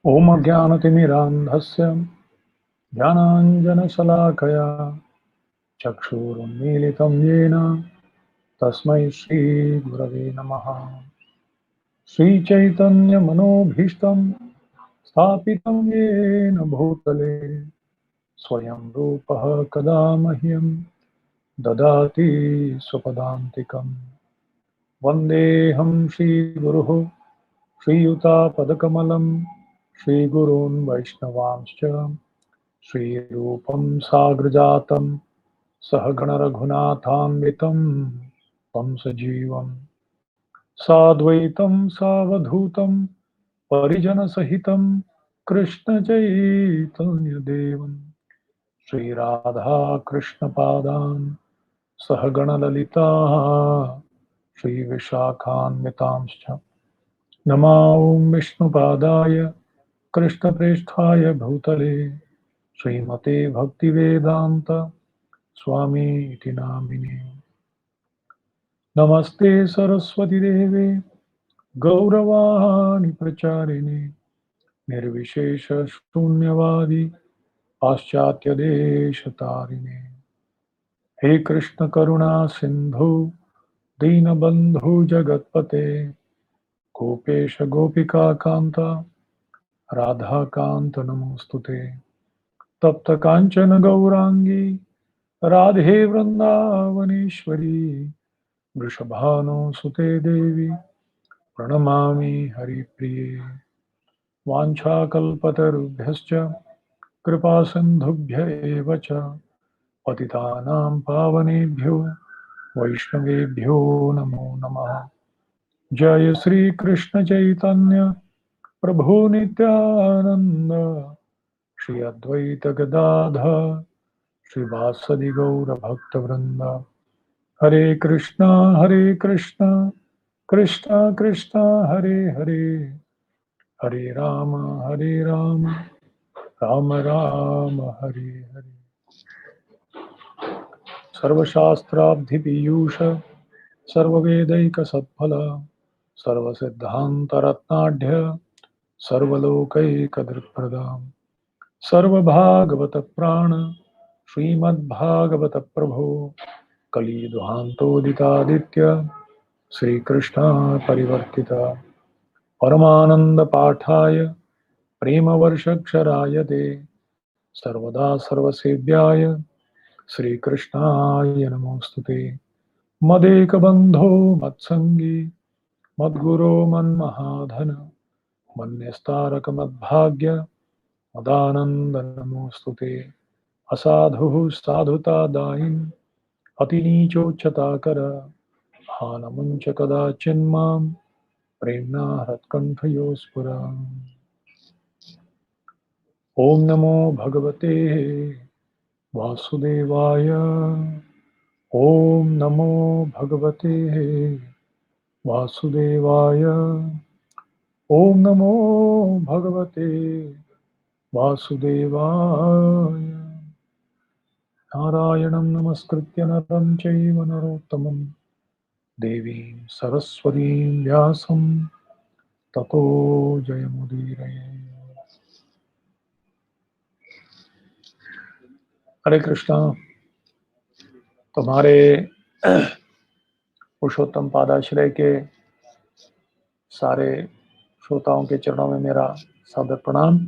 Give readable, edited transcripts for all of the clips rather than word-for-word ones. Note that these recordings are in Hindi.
ॐ अज्ञानतिमिरान्धस्य ज्ञानाञ्जनशलाकया चक्षुरुन्मीलितं येन तस्मै श्रीगुरवे नमः। श्रीचैतन्यमनोभीष्टं स्थापितं येन भूतले स्वयं रूपः कदा मह्यं ददाति स्वपदान्तिकम्। वन्देऽहं श्रीगुरुः श्रीयुतापदकमलं श्रीगुरून् वैष्णवांश्च श्रीरूपं साग्रजातं सहगणरघुनाथान्वितं तं सजीवं साद्वैतं सावधूतं परिजनसहितं कृष्णचैतन्यदेवं श्रीराधाकृष्णपादान् सहगणललिता श्रीविशाखान्वितांश्च नमो विष्णुपादाय कृष्णप्रेष्ठाय भूतले श्रीमते भक्तिवेदान्त स्वामी इति नामिने। नमस्ते सरस्वती देवे गौरवाणी प्रचारिणे निर्विशेष शून्यवादी पाश्चात्य देश तारिणे। हे कृष्ण करुणा सिंधु दीनबंधु जगतपते गोपेश गोपिका कांता राधा कांत नमोस्तुते। तप्त कांचन गौरांगी राधे वृंदावनेश्वरी वृषभानुसुते देवी प्रणमामि हरिप्रिये। वाञ्छाकल्पतरुभ्यश्च कृपासिन्धुभ्य एव च पतितानां पावनेभ्यो वैष्णवेभ्यो नमो नमः। जय श्री कृष्ण चैतन्य प्रभु नित्यानंद श्री अद्वैत गदाधर श्रीवासदि गौर भक्तवृंद। हरे कृष्णा कृष्णा कृष्णा हरे हरे हरे राम राम राम हरे हरे। सर्वशास्त्राब्धिपीयूष सर्ववेदैकसत्फल सर्वसिद्धान्तरत्नाढ्य सर्वलोकैकदृक्प्रदा सर्वभागवतप्राण श्रीमद्भागवत प्रभो कलिदुहान्तोदितादित्य श्रीकृष्ण परिवर्तिता परमानंद पाठाय प्रेमवर्षक्षराय ते सर्वदा सर्वसेव्याय श्रीकृष्णाय नमोस्तुते। मदेकबन्धो मत्संगी मद्गुरो मन्महाधन मन्यस्तारकमद्भाग्य मदानंद नमोस्तुते। असाधुः साधुता दायिन् अतिनीचोच्चताकर हानमुञ्च कदाचिन्मां प्रेम्णा हृत्कण्ठयोस्फुरा। ओम नमो भगवते वासुदेवाय। ओम नमो भगवते वासुदेवाय। ओम नमो भगवते वासुदेवाय। नारायणं नमस्कृत्य नरं चैव नरोत्तमं देवीं सरस्वतीं व्यासं ततो जयमुदीरये। हरे कृष्णा। तुम्हारे पुरुषोत्तम पादाश्रय के सारे श्रोताओं के चरणों में मेरा सादर प्रणाम।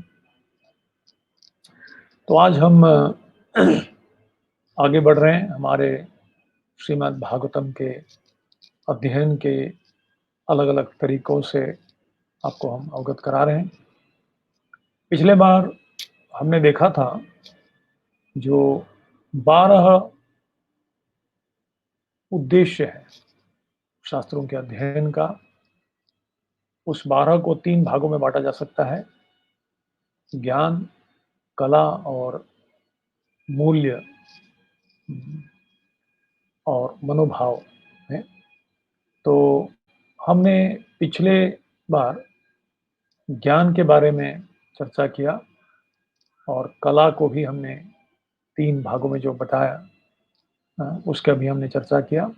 तो आज हम आगे बढ़ रहे हैं हमारे श्रीमद् भागवतम के अध्ययन के अलग अलग तरीकों से आपको हम अवगत करा रहे हैं। पिछले बार हमने देखा था जो 12 उद्देश्य है शास्त्रों के अध्ययन का, उस 12 को 3 भागों में बांटा जा सकता है, ज्ञान, कला और मूल्य और मनोभाव है। तो हमने पिछले बार ज्ञान के बारे में चर्चा किया और कला को भी हमने 3 भागों में जो बताया उसका भी हमने चर्चा किया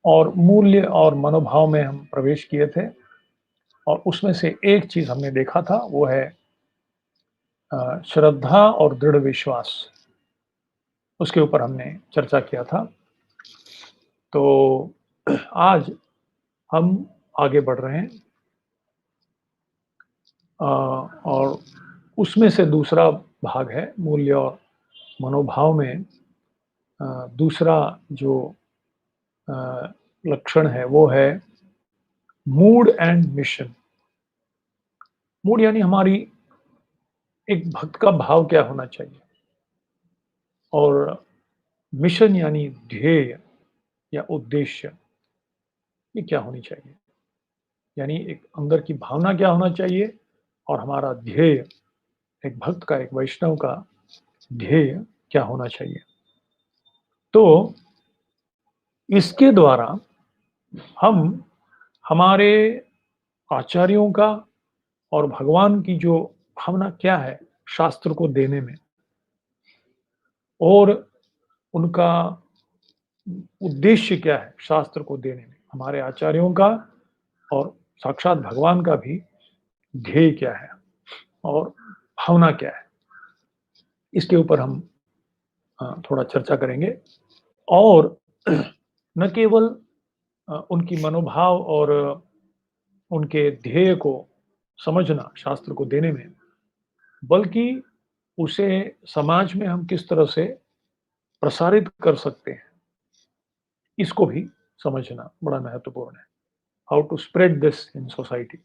और मूल्य और मनोभाव में हम प्रवेश किए थे। और उसमें से एक चीज हमने देखा था वो है श्रद्धा और दृढ़ विश्वास, उसके ऊपर हमने चर्चा किया था। तो आज हम आगे बढ़ रहे हैं, और उसमें से दूसरा भाग है मूल्य और मनोभाव में। दूसरा जो अ, लक्षण है वो है मूड एंड मिशन। मूड यानी हमारी एक भक्त का भाव क्या होना चाहिए, और मिशन यानी ध्येय या उद्देश्य, ये क्या होनी चाहिए। यानी एक अंदर की भावना क्या होना चाहिए, और हमारा ध्येय, एक भक्त का, एक वैष्णव का ध्येय क्या होना चाहिए। तो इसके द्वारा हम हमारे आचार्यों का और भगवान की जो भावना क्या है शास्त्र को देने में, और उनका उद्देश्य क्या है शास्त्र को देने में, हमारे आचार्यों का और साक्षात भगवान का भी ध्येय क्या है और भावना क्या है, इसके ऊपर हम थोड़ा चर्चा करेंगे। और न केवल उनकी मनोभाव और उनके ध्येय को समझना शास्त्र को देने में, बल्कि उसे समाज में हम किस तरह से प्रसारित कर सकते हैं, इसको भी समझना बड़ा महत्वपूर्ण है। How to spread this in society,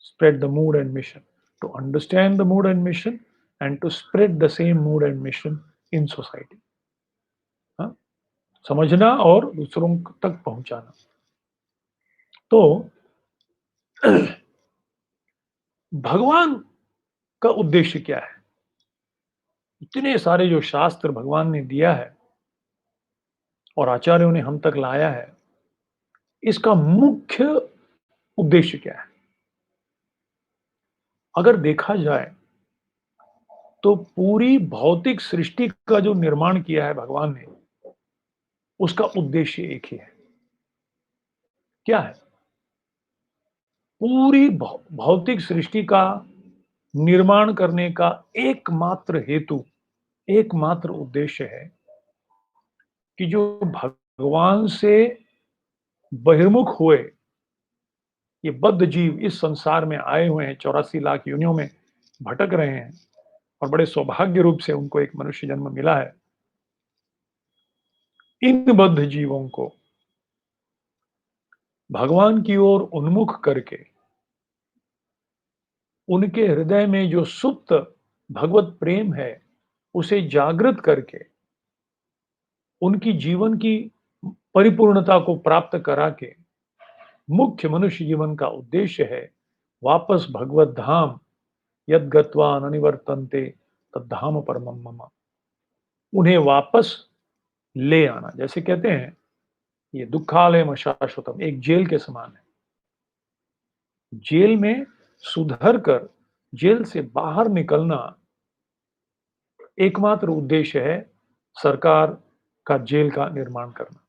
spread the mood and mission, to understand the mood and mission, and to spread the same mood and mission in society। हाँ? समझना और दूसरों तक पहुंचाना। तो भगवान का उद्देश्य क्या है, इतने सारे जो शास्त्र भगवान ने दिया है और आचार्यों ने हम तक लाया है, इसका मुख्य उद्देश्य क्या है। अगर देखा जाए तो पूरी भौतिक सृष्टि का जो निर्माण किया है भगवान ने, उसका उद्देश्य एक ही है। क्या है? पूरी भौतिक सृष्टि का निर्माण करने का एकमात्र हेतु, एकमात्र उद्देश्य है कि जो भगवान से बहिर्मुख हुए ये बद्ध जीव इस संसार में आए हुए हैं, 84 लाख योनियों में भटक रहे हैं, और बड़े सौभाग्य रूप से उनको एक मनुष्य जन्म मिला है। इन बद्ध जीवों को भगवान की ओर उन्मुख करके, उनके हृदय में जो सुप्त भगवत प्रेम है उसे जागृत करके, उनकी जीवन की परिपूर्णता को प्राप्त करा के, मुख्य मनुष्य जीवन का उद्देश्य है वापस भगवत धाम, यद गत्वा न निवर्तन्ते तद्धाम परमम मम, उन्हें वापस ले आना। जैसे कहते हैं ये दुखालय शाश्वतम, एक जेल के समान है। जेल में सुधर कर जेल से बाहर निकलना एकमात्र उद्देश्य है सरकार का जेल का निर्माण करना,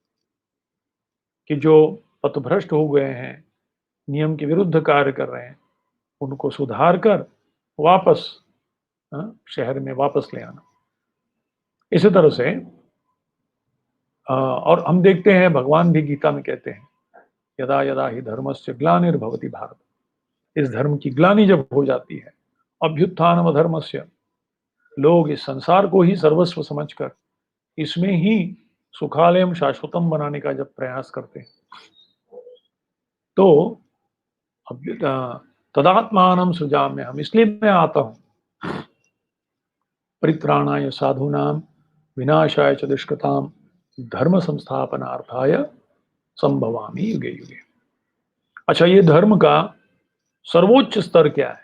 कि जो पथभ्रष्ट हो गए हैं, नियम के विरुद्ध कार्य कर रहे हैं, उनको सुधार कर वापस शहर में वापस ले आना। इसी तरह से और हम देखते हैं भगवान भी गीता में कहते हैं, यदा यदा ही धर्मस्य ग्लानिर्भवति भारत, इस धर्म की ग्लानि जब हो जाती है, अभ्युत्थानम अधर्मस्य, लोग इस संसार को ही सर्वस्व समझकर इसमें ही सुखालयम शाश्वतम बनाने का जब प्रयास करते हैं, तो तदात्मानम सृजाम्य, हम इसलिए मैं आता हूं, परित्राणाय साधूनाम विनाशाय च दुष्कृताम धर्म संस्थापनार्थाय संभवामि युगे युगे। अच्छा, ये धर्म का सर्वोच्च स्तर क्या है?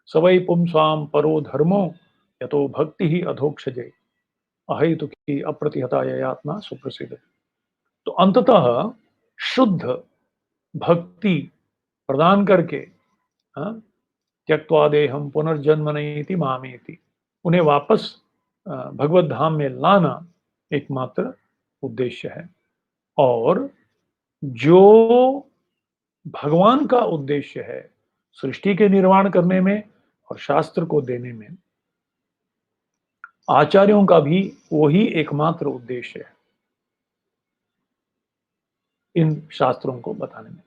सवै पुंसाम परो धर्मो यतो भक्ति ही अधोक्षजे अहेतुकी अप्रतिहता ययात्मा सुप्रसिद्ध। तो अंततः शुद्ध भक्ति प्रदान करके, हाँ, त्यक्त्वा देहम पुनर्जन्म नैति मामेति, उन्हें वापस भगवत धाम में लाना एकमात्र उद्देश्य है। और जो भगवान का उद्देश्य है सृष्टि के निर्माण करने में और शास्त्र को देने में आचार्यों का भी वही एकमात्र उद्देश्य है, इन शास्त्रों को बताने में।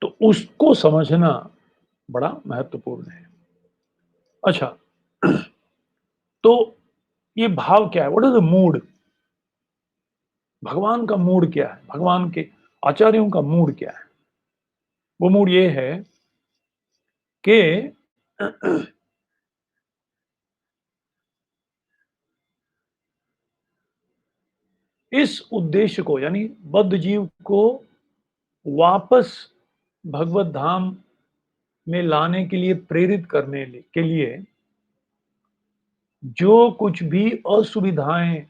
तो उसको समझना बड़ा महत्वपूर्ण है। अच्छा, तो ये भाव क्या है? What is the mood? भगवान का मूड क्या है? भगवान के आचार्यों का मूड क्या है? वो मूड ये है कि इस उद्देश्य को, यानी बद्ध जीव को वापस भगवत धाम में लाने के लिए, प्रेरित करने के लिए जो कुछ भी असुविधाएं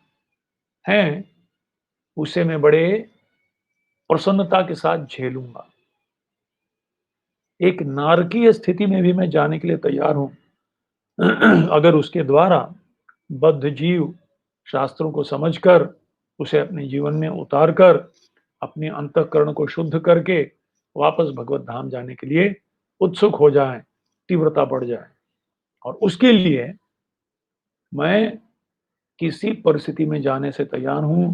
हैं, उसे मैं बड़े प्रसन्नता के साथ झेलूंगा। एक नारकीय स्थिति में भी मैं जाने के लिए तैयार हूं अगर उसके द्वारा बद्ध जीव शास्त्रों को समझकर उसे अपने जीवन में उतार कर अपने अंतःकरण को शुद्ध करके वापस भगवत धाम जाने के लिए उत्सुक हो जाएं, तीव्रता बढ़ जाए। और उसके लिए मैं किसी परिस्थिति में जाने से तैयार हूं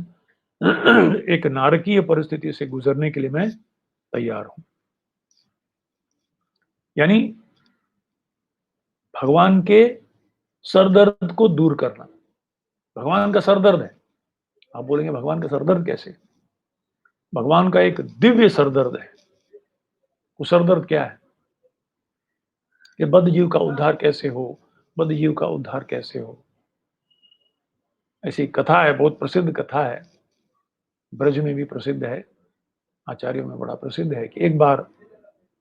एक नारकीय परिस्थिति से गुजरने के लिए मैं तैयार हूं। यानी भगवान के सरदर्द को दूर करना। भगवान का सरदर्द है। आप बोलेंगे भगवान का सरदर्द कैसे? भगवान का एक दिव्य सरदर्द है। वो सरदर्द क्या है? कि बद्ध जीव का उद्धार कैसे हो, बद्ध जीव का उद्धार कैसे हो। ऐसी कथा है, बहुत प्रसिद्ध कथा है, ब्रज में भी प्रसिद्ध है, आचार्यों में बड़ा प्रसिद्ध है कि एक बार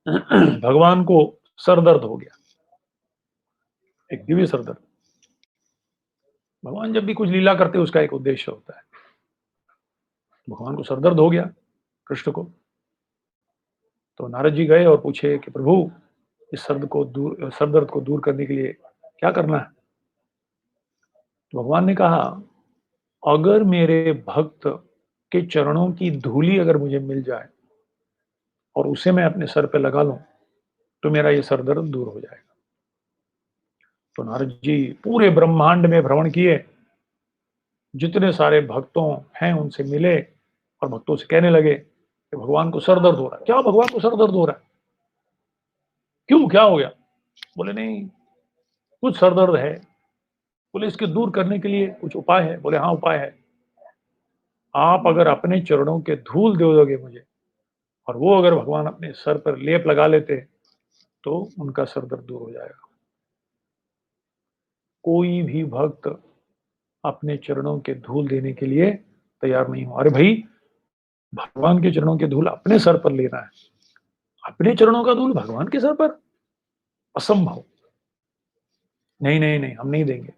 भगवान को सरदर्द हो गया, एक दिव्य सरदर्द। भगवान जब भी कुछ लीला करते उसका एक उद्देश्य होता है। भगवान को सरदर्द हो गया, कृष्ण को। तो नारद जी गए और पूछे कि प्रभु, इस सरदर्द को दूर करने के लिए क्या करना है? तो भगवान ने कहा, अगर मेरे भक्त के चरणों की धूली अगर मुझे मिल जाए और उसे मैं अपने सर पे लगा लूं, तो मेरा ये सर दर्द दूर हो जाएगा। तो नारद जी पूरे ब्रह्मांड में भ्रमण किए, जितने सारे भक्तों हैं उनसे मिले और भक्तों से कहने लगे कि भगवान को सर दर्द हो रहा है। क्या भगवान को सर दर्द हो रहा है? क्यों, क्या हो गया? बोले नहीं, कुछ सर दर्द है। बोले इसके दूर करने के लिए कुछ उपाय है? बोले हाँ, उपाय है। आप अगर अपने चरणों के धूल दे दोगे मुझे, और वो अगर भगवान अपने सर पर लेप लगा लेते, तो उनका सर दर्द दूर हो जाएगा। कोई भी भक्त अपने चरणों के धूल देने के लिए तैयार नहीं हो। अरे भाई, भगवान के चरणों के धूल अपने सर पर लेना है, अपने चरणों का धूल भगवान के सर पर? असंभव। नहीं नहीं नहीं, हम नहीं देंगे।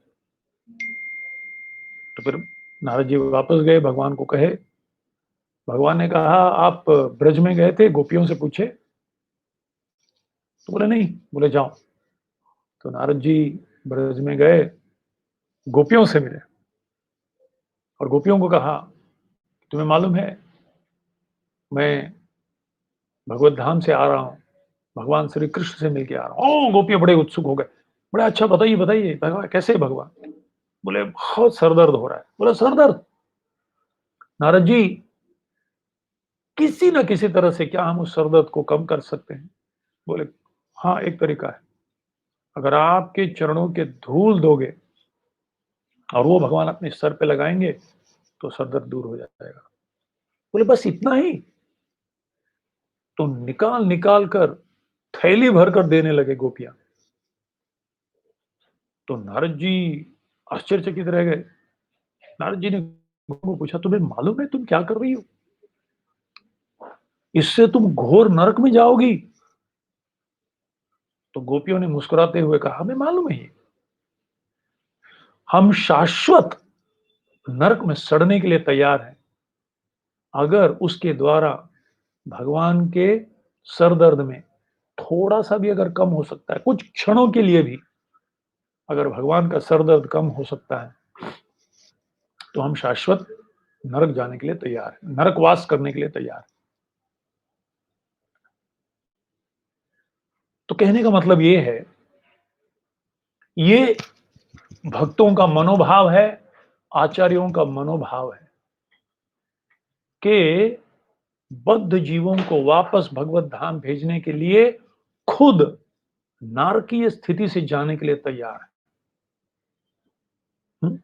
तो फिर नारद जी वापस गए, भगवान को कहे। भगवान ने कहा, आप ब्रज में गए थे, गोपियों से पूछे? तो बोले नहीं। बोले जाओ। तो नारद जी ब्रज में गए, गोपियों से मिले और गोपियों को कहा, तुम्हें मालूम है मैं भगवत धाम से आ रहा हूँ, भगवान श्री कृष्ण से मिलके आ रहा हूँ। गोपियां बड़े उत्सुक हो गए। बड़े, अच्छा बताइए बताइए भगवान कैसे? भगवान बोले बहुत सरदर्द हो रहा है। बोला सरदर्द? नारद जी, किसी न किसी तरह से क्या हम उस सरदर्द को कम कर सकते हैं? बोले हाँ, एक तरीका है। अगर आपके चरणों के धूल दोगे और वो भगवान अपने सर पे लगाएंगे, तो सरदर्द दूर हो जाएगा। बोले बस इतना ही? तो निकाल निकाल कर थैली भर कर देने लगे गोपियां। तो नारद जी आश्चर्यचकित रह गए। नारद जी ने गोपियों को पूछा, तुम्हें मालूम है तुम क्या कर रही हो? इससे तुम घोर नरक में जाओगी। तो गोपियों ने मुस्कुराते हुए कहा, हमें मालूम है ये, हम शाश्वत नरक में सड़ने के लिए तैयार हैं, अगर उसके द्वारा भगवान के सरदर्द में थोड़ा सा भी अगर कम हो सकता है, कुछ क्षणों के लिए भी अगर भगवान का सरदर्द कम हो सकता है, तो हम शाश्वत नरक जाने के लिए तैयार हैं, नरकवास करने के लिए तैयार हैं। तो कहने का मतलब ये है ये भक्तों का मनोभाव है, आचार्यों का मनोभाव है कि बद्ध जीवों को वापस भगवत धाम भेजने के लिए खुद नारकीय स्थिति से जाने के लिए तैयार है।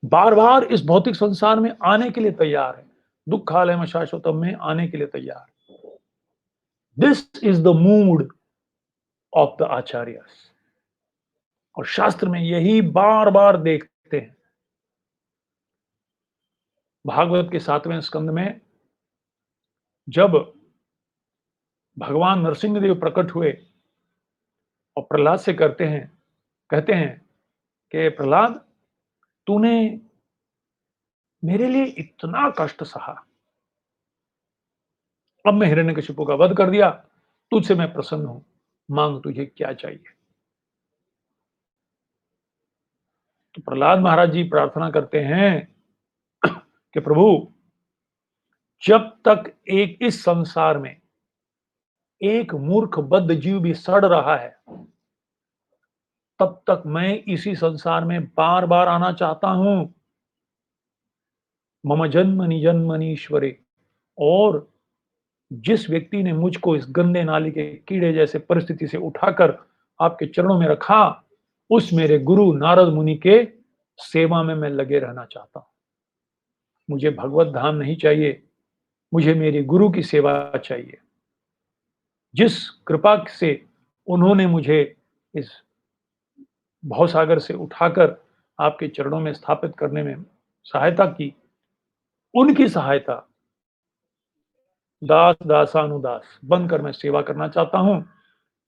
बार बार इस भौतिक संसार में आने के लिए तैयार है, दुखालय शाश्वतम में आने के लिए तैयार है। This is the mood off the acharyas. और शास्त्र में यही बार बार देखते हैं। भागवत के 7वें स्कंद में जब भगवान नरसिंह देव प्रकट हुए और प्रहलाद से कहते हैं कि प्रहलाद, तूने मेरे लिए इतना कष्ट सहा, अब मैं हिरण्यकशिपु का वध कर दिया, तुझसे मैं प्रसन्न हूं, मांग तुझे क्या चाहिए। तो प्रहलाद महाराज जी प्रार्थना करते हैं कि प्रभु, जब तक इस संसार में एक मूर्ख बद्ध जीव भी सड़ रहा है, तब तक मैं इसी संसार में बार बार आना चाहता हूं। मम जन्मनि जन्मनीश्वरे। और जिस व्यक्ति ने मुझको इस गंदे नाली के कीड़े जैसे परिस्थिति से उठाकर आपके चरणों में रखा, उस मेरे गुरु नारद मुनि के सेवा में मैं लगे रहना चाहता हूं। मुझे भगवत धाम नहीं चाहिए, मुझे मेरे गुरु की सेवा चाहिए। जिस कृपा से उन्होंने मुझे इस भवसागर से उठाकर आपके चरणों में स्थापित करने में सहायता की, उनकी सहायता दास दासानुदास बनकर मैं सेवा करना चाहता हूं।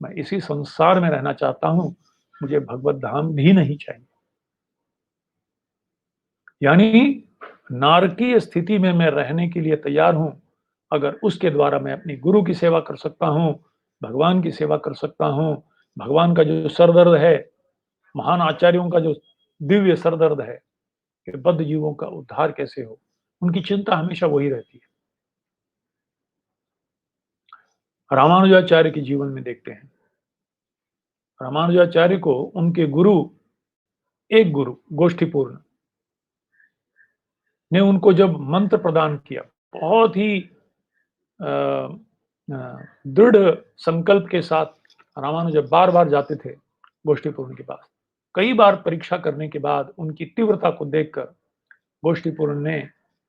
मैं इसी संसार में रहना चाहता हूं, मुझे भगवत धाम भी नहीं चाहिए। यानी नारकीय स्थिति में मैं रहने के लिए तैयार हूं, अगर उसके द्वारा मैं अपनी गुरु की सेवा कर सकता हूं, भगवान की सेवा कर सकता हूं। भगवान का जो सरदर्द है, महान आचार्यों का जो दिव्य सरदर्द है कि बद्ध जीवों का उद्धार कैसे हो, उनकी चिंता हमेशा वही रहती है। रामानुजाचार्य के जीवन में देखते हैं, रामानुजाचार्य को उनके एक गुरु गोष्ठीपूर्ण ने उनको जब मंत्र प्रदान किया, बहुत ही दृढ़ संकल्प के साथ रामानुज बार बार जाते थे गोष्ठीपूर्ण के पास। कई बार परीक्षा करने के बाद उनकी तीव्रता को देखकर गोष्ठीपूर्ण ने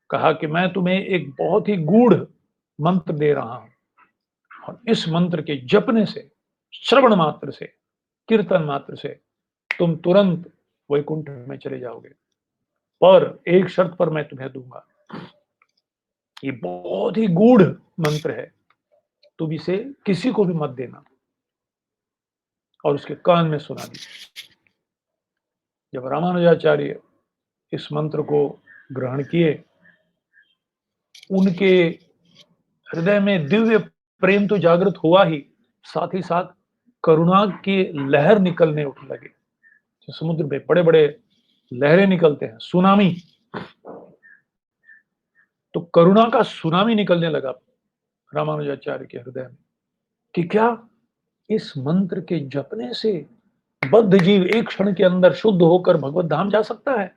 कहा कि मैं तुम्हें एक बहुत ही गूढ़ मंत्र दे रहा हूं, और इस मंत्र के जपने से, श्रवण मात्र से, कीर्तन मात्र से तुम तुरंत वैकुंठ में चले जाओगे। पर एक शर्त पर मैं तुम्हें दूंगा, ये बहुत ही गूढ़ मंत्र है, तुम इसे किसी को भी मत देना। और उसके कान में सुना दी। जब रामानुजाचार्य इस मंत्र को ग्रहण किए, उनके हृदय में दिव्य प्रेम तो जागृत हुआ ही, साथ ही साथ करुणा की लहर निकलने उठ लगे। तो समुद्र में बड़े बड़े लहरें निकलते हैं, सुनामी, तो करुणा का सुनामी निकलने लगा रामानुजाचार्य के हृदय में कि क्या इस मंत्र के जपने से बद्ध जीव एक क्षण के अंदर शुद्ध होकर भगवत धाम जा सकता है।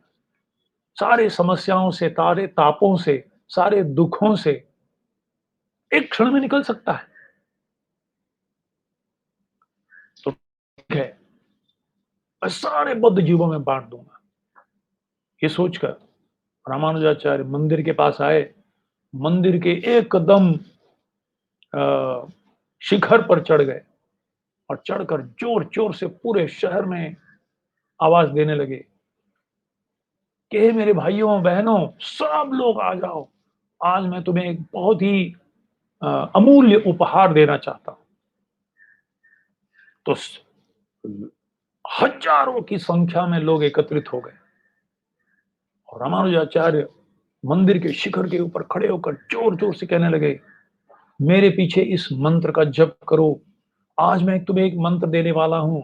सारे समस्याओं से, सारे तापों से, सारे दुखों से एक क्षण में निकल सकता है। तो ठीक है, मैं सारे बद्ध जीवों में बांट दूंगा। ये सोचकर रामानुजाचार्य मंदिर के पास आए। मंदिर के एकदम शिखर पर चढ़ गए और चढ़कर जोर जोर से पूरे शहर में आवाज देने लगे कि हे मेरे भाइयों बहनों, सब लोग आ जाओ, आज मैं तुम्हें एक बहुत ही अमूल्य उपहार देना चाहता हूं। तो हजारों की संख्या में लोग एकत्रित हो गए और रामानुजाचार्य मंदिर के शिखर के ऊपर खड़े होकर जोर जोर से कहने लगे, मेरे पीछे इस मंत्र का जप करो। आज मैं तुम्हें एक मंत्र देने वाला हूं,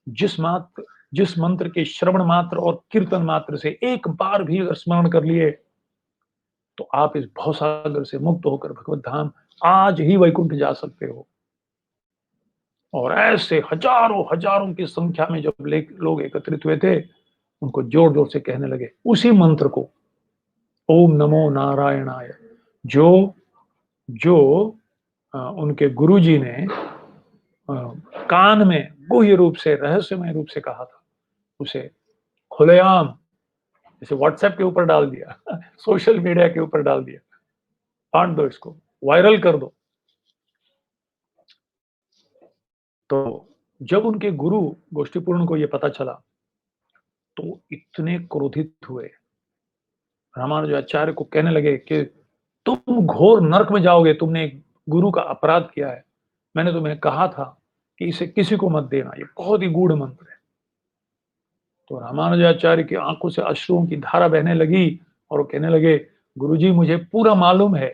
जिस मंत्र के श्रवण मात्र और कीर्तन मात्र से एक बार भी अगर स्मरण कर लिए, तो आप इस भवसागर से मुक्त होकर भगवत धाम आज ही वैकुंठ जा सकते हो। और ऐसे हजारों हजारों की संख्या में जब लोग एकत्रित हुए थे, उनको जोर जोर से कहने लगे उसी मंत्र को, ओम नमो नारायणाय, जो जो उनके गुरुजी ने अ, कान में गुह्य रूप से, रहस्यमय रूप से कहा था, उसे खुलेआम जैसे व्हाट्सएप के ऊपर डाल दिया सोशल मीडिया के ऊपर डाल दिया, बांट दो इसको, वायरल कर दो। तो जब उनके गुरु गोष्ठीपूर्ण को यह पता चला, तो इतने क्रोधित हुए, रामानुजाचार्य को कहने लगे कि तुम घोर नरक में जाओगे, तुमने एक गुरु का अपराध किया है, मैंने तुम्हें कहा था कि इसे किसी को मत देना, ये बहुत ही गूढ़ मंत्र है। तो रामानुजाचार्य की आंखों से अश्रुओं की धारा बहने लगी और वो कहने लगे, गुरुजी मुझे पूरा मालूम है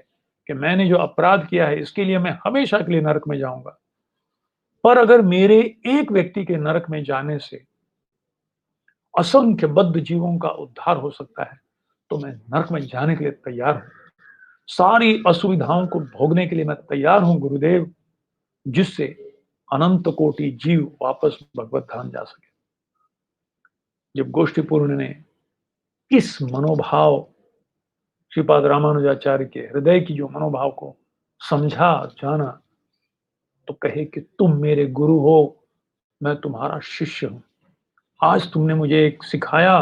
कि मैंने जो अपराध किया है इसके लिए मैं हमेशा के लिए नरक में जाऊंगा, पर अगर मेरे एक व्यक्ति के नरक में जाने से असंख्य बद्ध जीवों का उद्धार हो सकता है, तो मैं नरक में जाने के लिए तैयार हूं, सारी असुविधाओं को भोगने के लिए मैं तैयार हूं गुरुदेव, जिससे अनंत कोटि जीव वापस भगवत धाम जा सके। जब गोष्ठीपूर्ण ने इस मनोभाव, श्रीपाद रामानुजाचार्य के हृदय की जो मनोभाव को समझा, जाना, तो कहे कि तुम मेरे गुरु हो, मैं तुम्हारा शिष्य हूं, आज तुमने मुझे एक सिखाया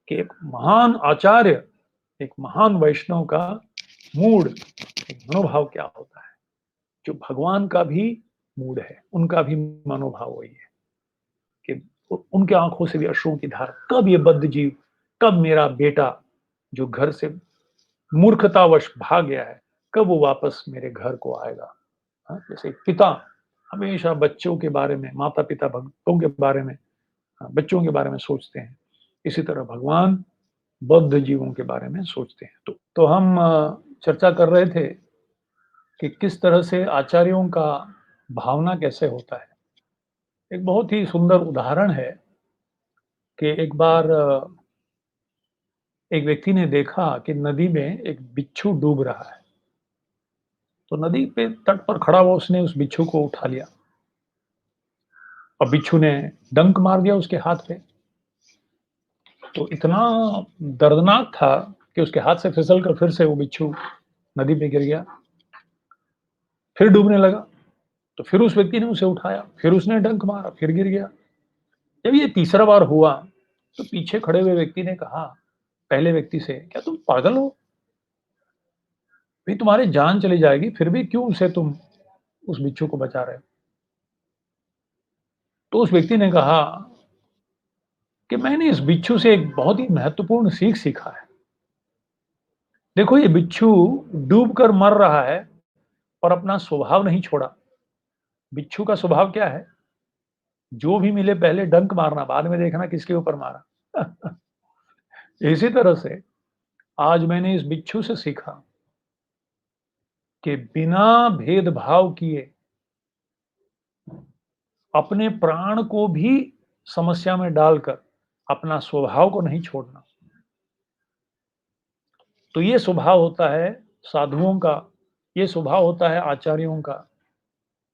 कि एक महान आचार्य, एक महान वैष्णव का मूड, एक मनोभाव क्या होता है, जो भगवान का भी मूड है, उनका भी मनोभाव वही है कि उनके आंखों से भी अश्रुओं की धार, कब ये बद्ध जीव, कब मेरा बेटा जो घर से मूर्खतावश भाग गया है, कब वो वापस मेरे घर को आएगा। हाँ, जैसे एक पिता हमेशा बच्चों के बारे में, माता पिता भक्तों के बारे में, बच्चों के बारे में सोचते हैं, इसी तरह भगवान बद्ध जीवों के बारे में सोचते हैं। तो हम चर्चा कर रहे थे कि किस तरह से आचार्यों का भावना कैसे होता है। एक बहुत ही सुंदर उदाहरण है कि एक बार एक व्यक्ति ने देखा कि नदी में एक बिच्छू डूब रहा है, तो नदी पे तट पर खड़ा हुआ उसने उस बिच्छू को उठा लिया और बिच्छू ने डंक मार दिया उसके हाथ पे। तो इतना दर्दनाक था कि उसके हाथ से फिसल कर फिर से वो बिच्छू नदी पे गिर गया, फिर डूबने लगा। तो फिर उस व्यक्ति ने उसे उठाया, फिर उसने डंक मारा, फिर गिर गया। जब ये तीसरा बार हुआ, तो पीछे खड़े हुए व्यक्ति ने कहा पहले व्यक्ति से, क्या तुम पागल हो? भाई तुम्हारी जान चली जाएगी, फिर भी क्यों उसे तुम उस बिच्छू को बचा रहे हो? तो उस व्यक्ति ने कहा कि मैंने इस बिच्छू से एक बहुत ही महत्वपूर्ण सीख सीखा है। देखो ये बिच्छू डूब कर मर रहा है और अपना स्वभाव नहीं छोड़ा। बिच्छू का स्वभाव क्या है? जो भी मिले पहले डंक मारना, बाद में देखना किसके ऊपर मारा। इसी तरह से आज मैंने इस बिच्छू से सीखा कि बिना भेदभाव किए अपने प्राण को भी समस्या में डालकर अपना स्वभाव को नहीं छोड़ना। तो ये स्वभाव होता है साधुओं का, ये स्वभाव होता है आचार्यों का,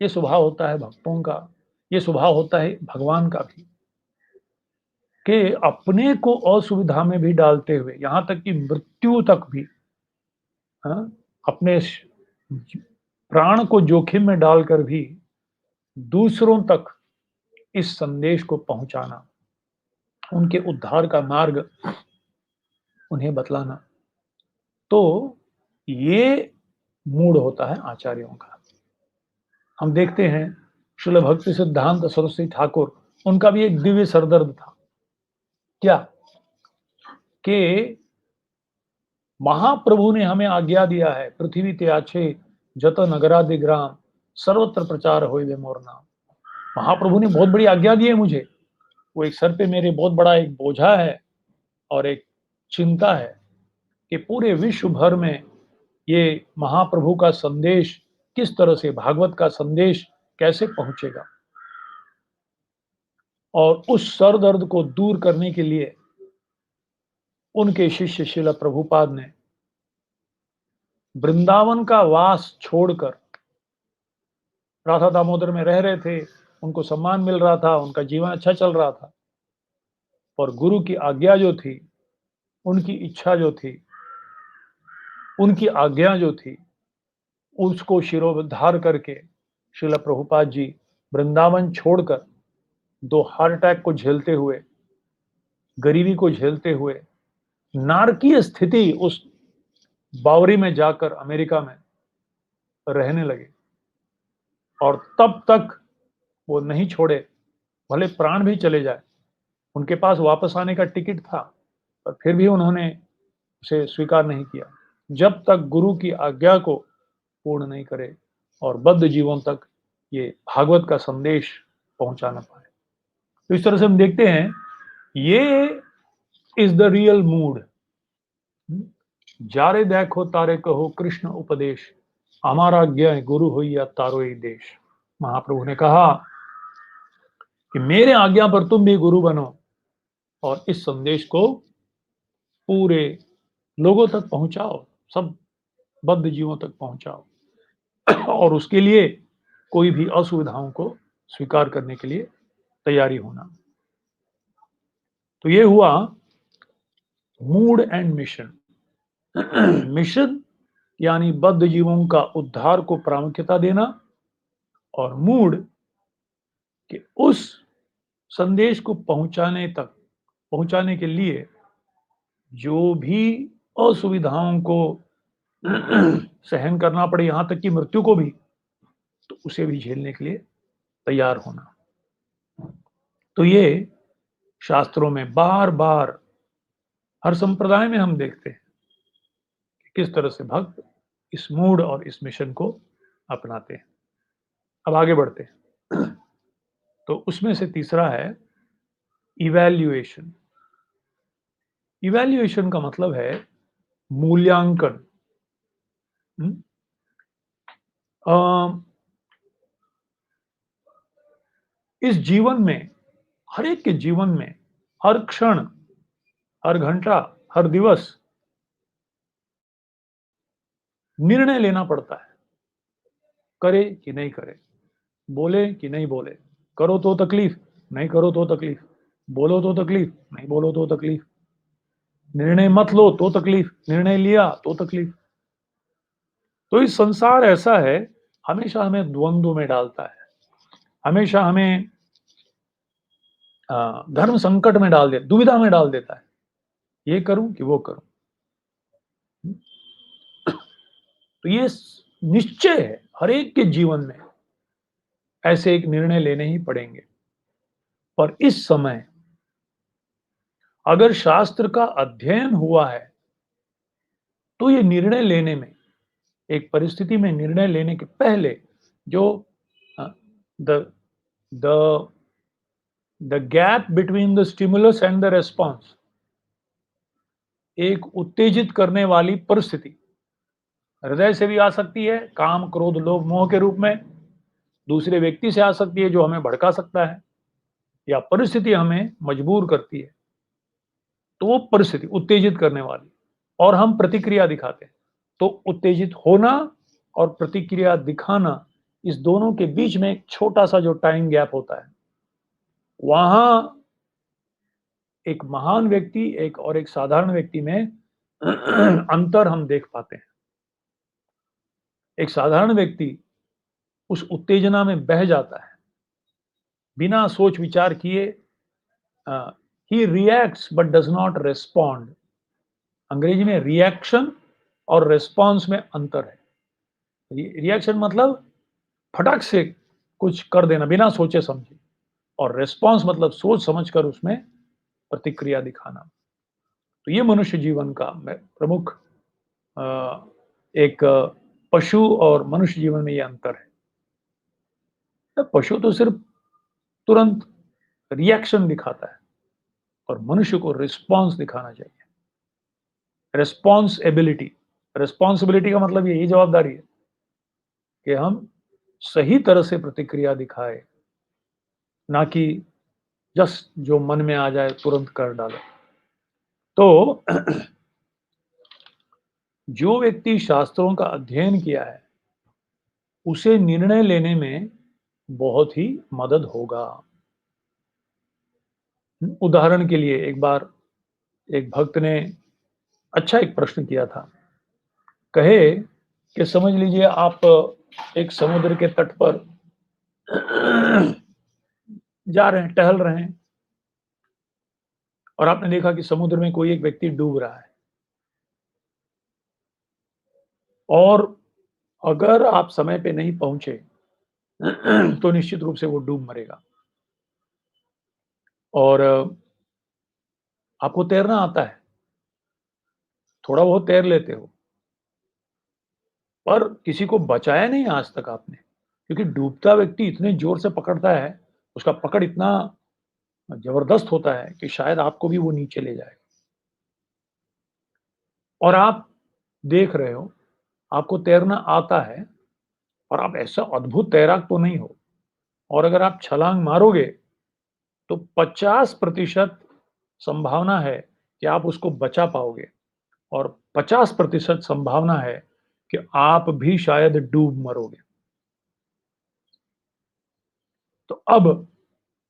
ये स्वभाव होता है भक्तों का, ये स्वभाव होता है भगवान का भी, कि अपने को असुविधा में भी डालते हुए, यहाँ तक कि मृत्यु तक भी, हाँ, अपने प्राण को जोखिम में डालकर भी दूसरों तक इस संदेश को पहुंचाना, उनके उद्धार का मार्ग उन्हें बतलाना। तो ये मूड होता है आचार्यों का। हम देखते हैं श्रील भक्ति सिद्धांत सरस्वती ठाकुर, उनका भी एक दिव्य सरदर्द था। क्या? कि महाप्रभु ने हमें आज्ञा दिया है, पृथ्वी त्याचे जत नगरादि ग्राम, सर्वत्र प्रचार होइबे मोर नाम। महाप्रभु ने बहुत बड़ी आज्ञा दी है मुझे, वो एक सर पे मेरे बहुत बड़ा एक बोझा है और एक चिंता है कि पूरे विश्व भर में ये महाप्रभु का संदेश किस तरह से, भागवत का संदेश कैसे पहुंचेगा। और उस सर दर्द को दूर करने के लिए उनके शिष्य श्रील प्रभुपाद ने वृंदावन का वास छोड़कर राधा दामोदर में रह रहे थे, उनको सम्मान मिल रहा था, उनका जीवन अच्छा चल रहा था। और गुरु की आज्ञा जो थी, उनकी इच्छा जो थी, उनकी आज्ञा जो थी, उसको शिरोधार्य करके श्रील प्रभुपाद जी वृंदावन छोड़कर 2 हार्ट अटैक को झेलते हुए, गरीबी को झेलते हुए, नारकीय स्थिति उस बावरी में जाकर अमेरिका में रहने लगे। और तब तक वो नहीं छोड़े, भले प्राण भी चले जाए, उनके पास वापस आने का टिकट था, पर फिर भी उन्होंने उसे स्वीकार नहीं किया, जब तक गुरु की आज्ञा को पूर्ण नहीं करे और बद्ध जीवों तक ये भागवत का संदेश पहुंचा ना पाए। तो इस तरह से हम देखते हैं, ये इज द रियल मूड। जारे देखो तारे कहो कृष्ण उपदेश, हमारा ज्ञ गुरु हो या तारो ही देश। महाप्रभु ने कहा कि मेरे आज्ञा पर तुम भी गुरु बनो और इस संदेश को पूरे लोगों तक पहुंचाओ, सब बद्ध जीवों तक पहुंचाओ, और उसके लिए कोई भी असुविधाओं को स्वीकार करने के लिए तैयारी होना। तो ये हुआ मूड एंड मिशन। मिशन यानी बद्ध जीवों का उद्धार को प्रामुख्यता देना, और मूड कि उस संदेश को पहुंचाने के लिए जो भी असुविधाओं को सहन करना पड़े, यहां तक कि मृत्यु को भी, तो उसे भी झेलने के लिए तैयार होना। तो ये शास्त्रों में बार बार हर संप्रदाय में हम देखते हैं कि किस तरह से भक्त इस मूड और इस मिशन को अपनाते हैं। अब आगे बढ़ते हैं। तो उसमें से तीसरा है इवैल्यूएशन। इवैल्यूएशन का मतलब है मूल्यांकन। हम्म? इस जीवन में, हर एक के जीवन में, हर क्षण, हर घंटा, हर दिवस निर्णय लेना पड़ता है, करे कि नहीं करे, बोले कि नहीं बोले, करो तो तकलीफ, नहीं करो तो तकलीफ, बोलो तो तकलीफ, नहीं बोलो तो तकलीफ, निर्णय मत लो तो तकलीफ, निर्णय लिया तो तकलीफ। तो इस संसार ऐसा है, हमेशा हमें द्वंद्व में डालता है, हमेशा हमें धर्म संकट में डाल दे, दुविधा में डाल देता है, ये करूं कि वो करूं। तो ये निश्चय है, हर एक के जीवन में ऐसे एक निर्णय लेने ही पड़ेंगे। और इस समय अगर शास्त्र का अध्ययन हुआ है, तो ये निर्णय लेने में, एक परिस्थिति में निर्णय लेने के पहले जो the the the gap between the stimulus and the response, एक उत्तेजित करने वाली परिस्थिति हृदय से भी आ सकती है, काम क्रोध लोभ मोह के रूप में, दूसरे व्यक्ति से आ सकती है जो हमें भड़का सकता है, या परिस्थिति हमें मजबूर करती है, तो वो परिस्थिति उत्तेजित करने वाली, और हम प्रतिक्रिया दिखाते हैं। तो उत्तेजित होना और प्रतिक्रिया दिखाना, इस दोनों के बीच में एक छोटा सा जो टाइम गैप होता है, वहां एक महान व्यक्ति और एक साधारण व्यक्ति में अंतर हम देख पाते हैं। एक साधारण व्यक्ति उस उत्तेजना में बह जाता है, बिना सोच विचार किए ही reacts but does not respond. अंग्रेजी में रिएक्शन और रेस्पॉन्स में अंतर है। रिएक्शन मतलब फटाक से कुछ कर देना बिना सोचे समझे, और रेस्पॉन्स मतलब सोच समझ कर उसमें प्रतिक्रिया दिखाना। तो ये मनुष्य जीवन का प्रमुख एक पशु और मनुष्य जीवन में ये अंतर है। पशु तो सिर्फ तुरंत रिएक्शन दिखाता है, और मनुष्य को रिस्पॉन्स दिखाना चाहिए। रेस्पॉन्सिबिलिटी, रेस्पॉन्सिबिलिटी का मतलब यही जवाबदारी है कि हम सही तरह से प्रतिक्रिया दिखाए, ना कि जस्ट जो मन में आ जाए तुरंत कर डाले। तो जो व्यक्ति शास्त्रों का अध्ययन किया है, उसे निर्णय लेने में बहुत ही मदद होगा। उदाहरण के लिए एक बार एक भक्त ने अच्छा एक प्रश्न किया था। कहे कि समझ लीजिए आप एक समुद्र के तट पर जा रहे हैं, टहल रहे हैं और आपने देखा कि समुद्र में कोई एक व्यक्ति डूब रहा है और अगर आप समय पे नहीं पहुंचे तो निश्चित रूप से वो डूब मरेगा। और आपको तैरना आता है, थोड़ा बहुत तैर लेते हो, पर किसी को बचाया नहीं आज तक आपने, क्योंकि डूबता व्यक्ति इतने जोर से पकड़ता है, उसका पकड़ इतना जबरदस्त होता है कि शायद आपको भी वो नीचे ले जाए। और आप देख रहे हो, आपको तैरना आता है और आप ऐसा अद्भुत तैराक तो नहीं हो, और अगर आप छलांग मारोगे तो 50% संभावना है कि आप उसको बचा पाओगे और 50% संभावना है कि आप भी शायद डूब मरोगे। तो अब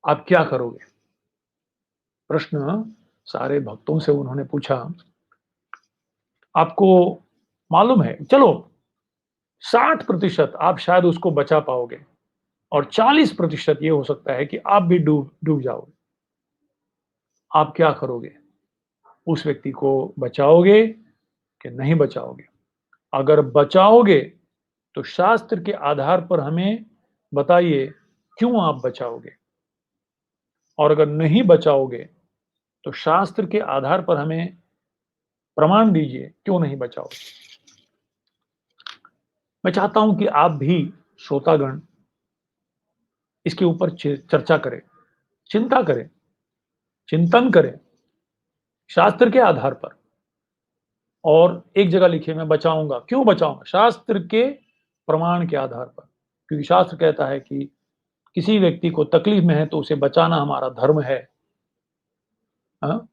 आप क्या करोगे? प्रश्न सारे भक्तों से उन्होंने पूछा। आपको मालूम है, चलो 60% आप शायद उसको बचा पाओगे और 40% ये हो सकता है कि आप भी डूब डूब जाओगे। आप क्या करोगे? उस व्यक्ति को बचाओगे कि नहीं बचाओगे? अगर बचाओगे तो शास्त्र के आधार पर हमें बताइए क्यों आप बचाओगे? और अगर नहीं बचाओगे तो शास्त्र के आधार पर हमें प्रमाण दीजिए क्यों नहीं बचाओगे? मैं चाहता हूं कि आप भी श्रोतागण इसके ऊपर चर्चा करें, चिंता करें, चिंतन करें शास्त्र के आधार पर। और एक जगह लिखिए, मैं बचाऊंगा। क्यों बचाऊंगा? शास्त्र के प्रमाण के आधार पर। क्योंकि शास्त्र कहता है कि किसी व्यक्ति को तकलीफ में है तो उसे बचाना हमारा धर्म है। हाँ?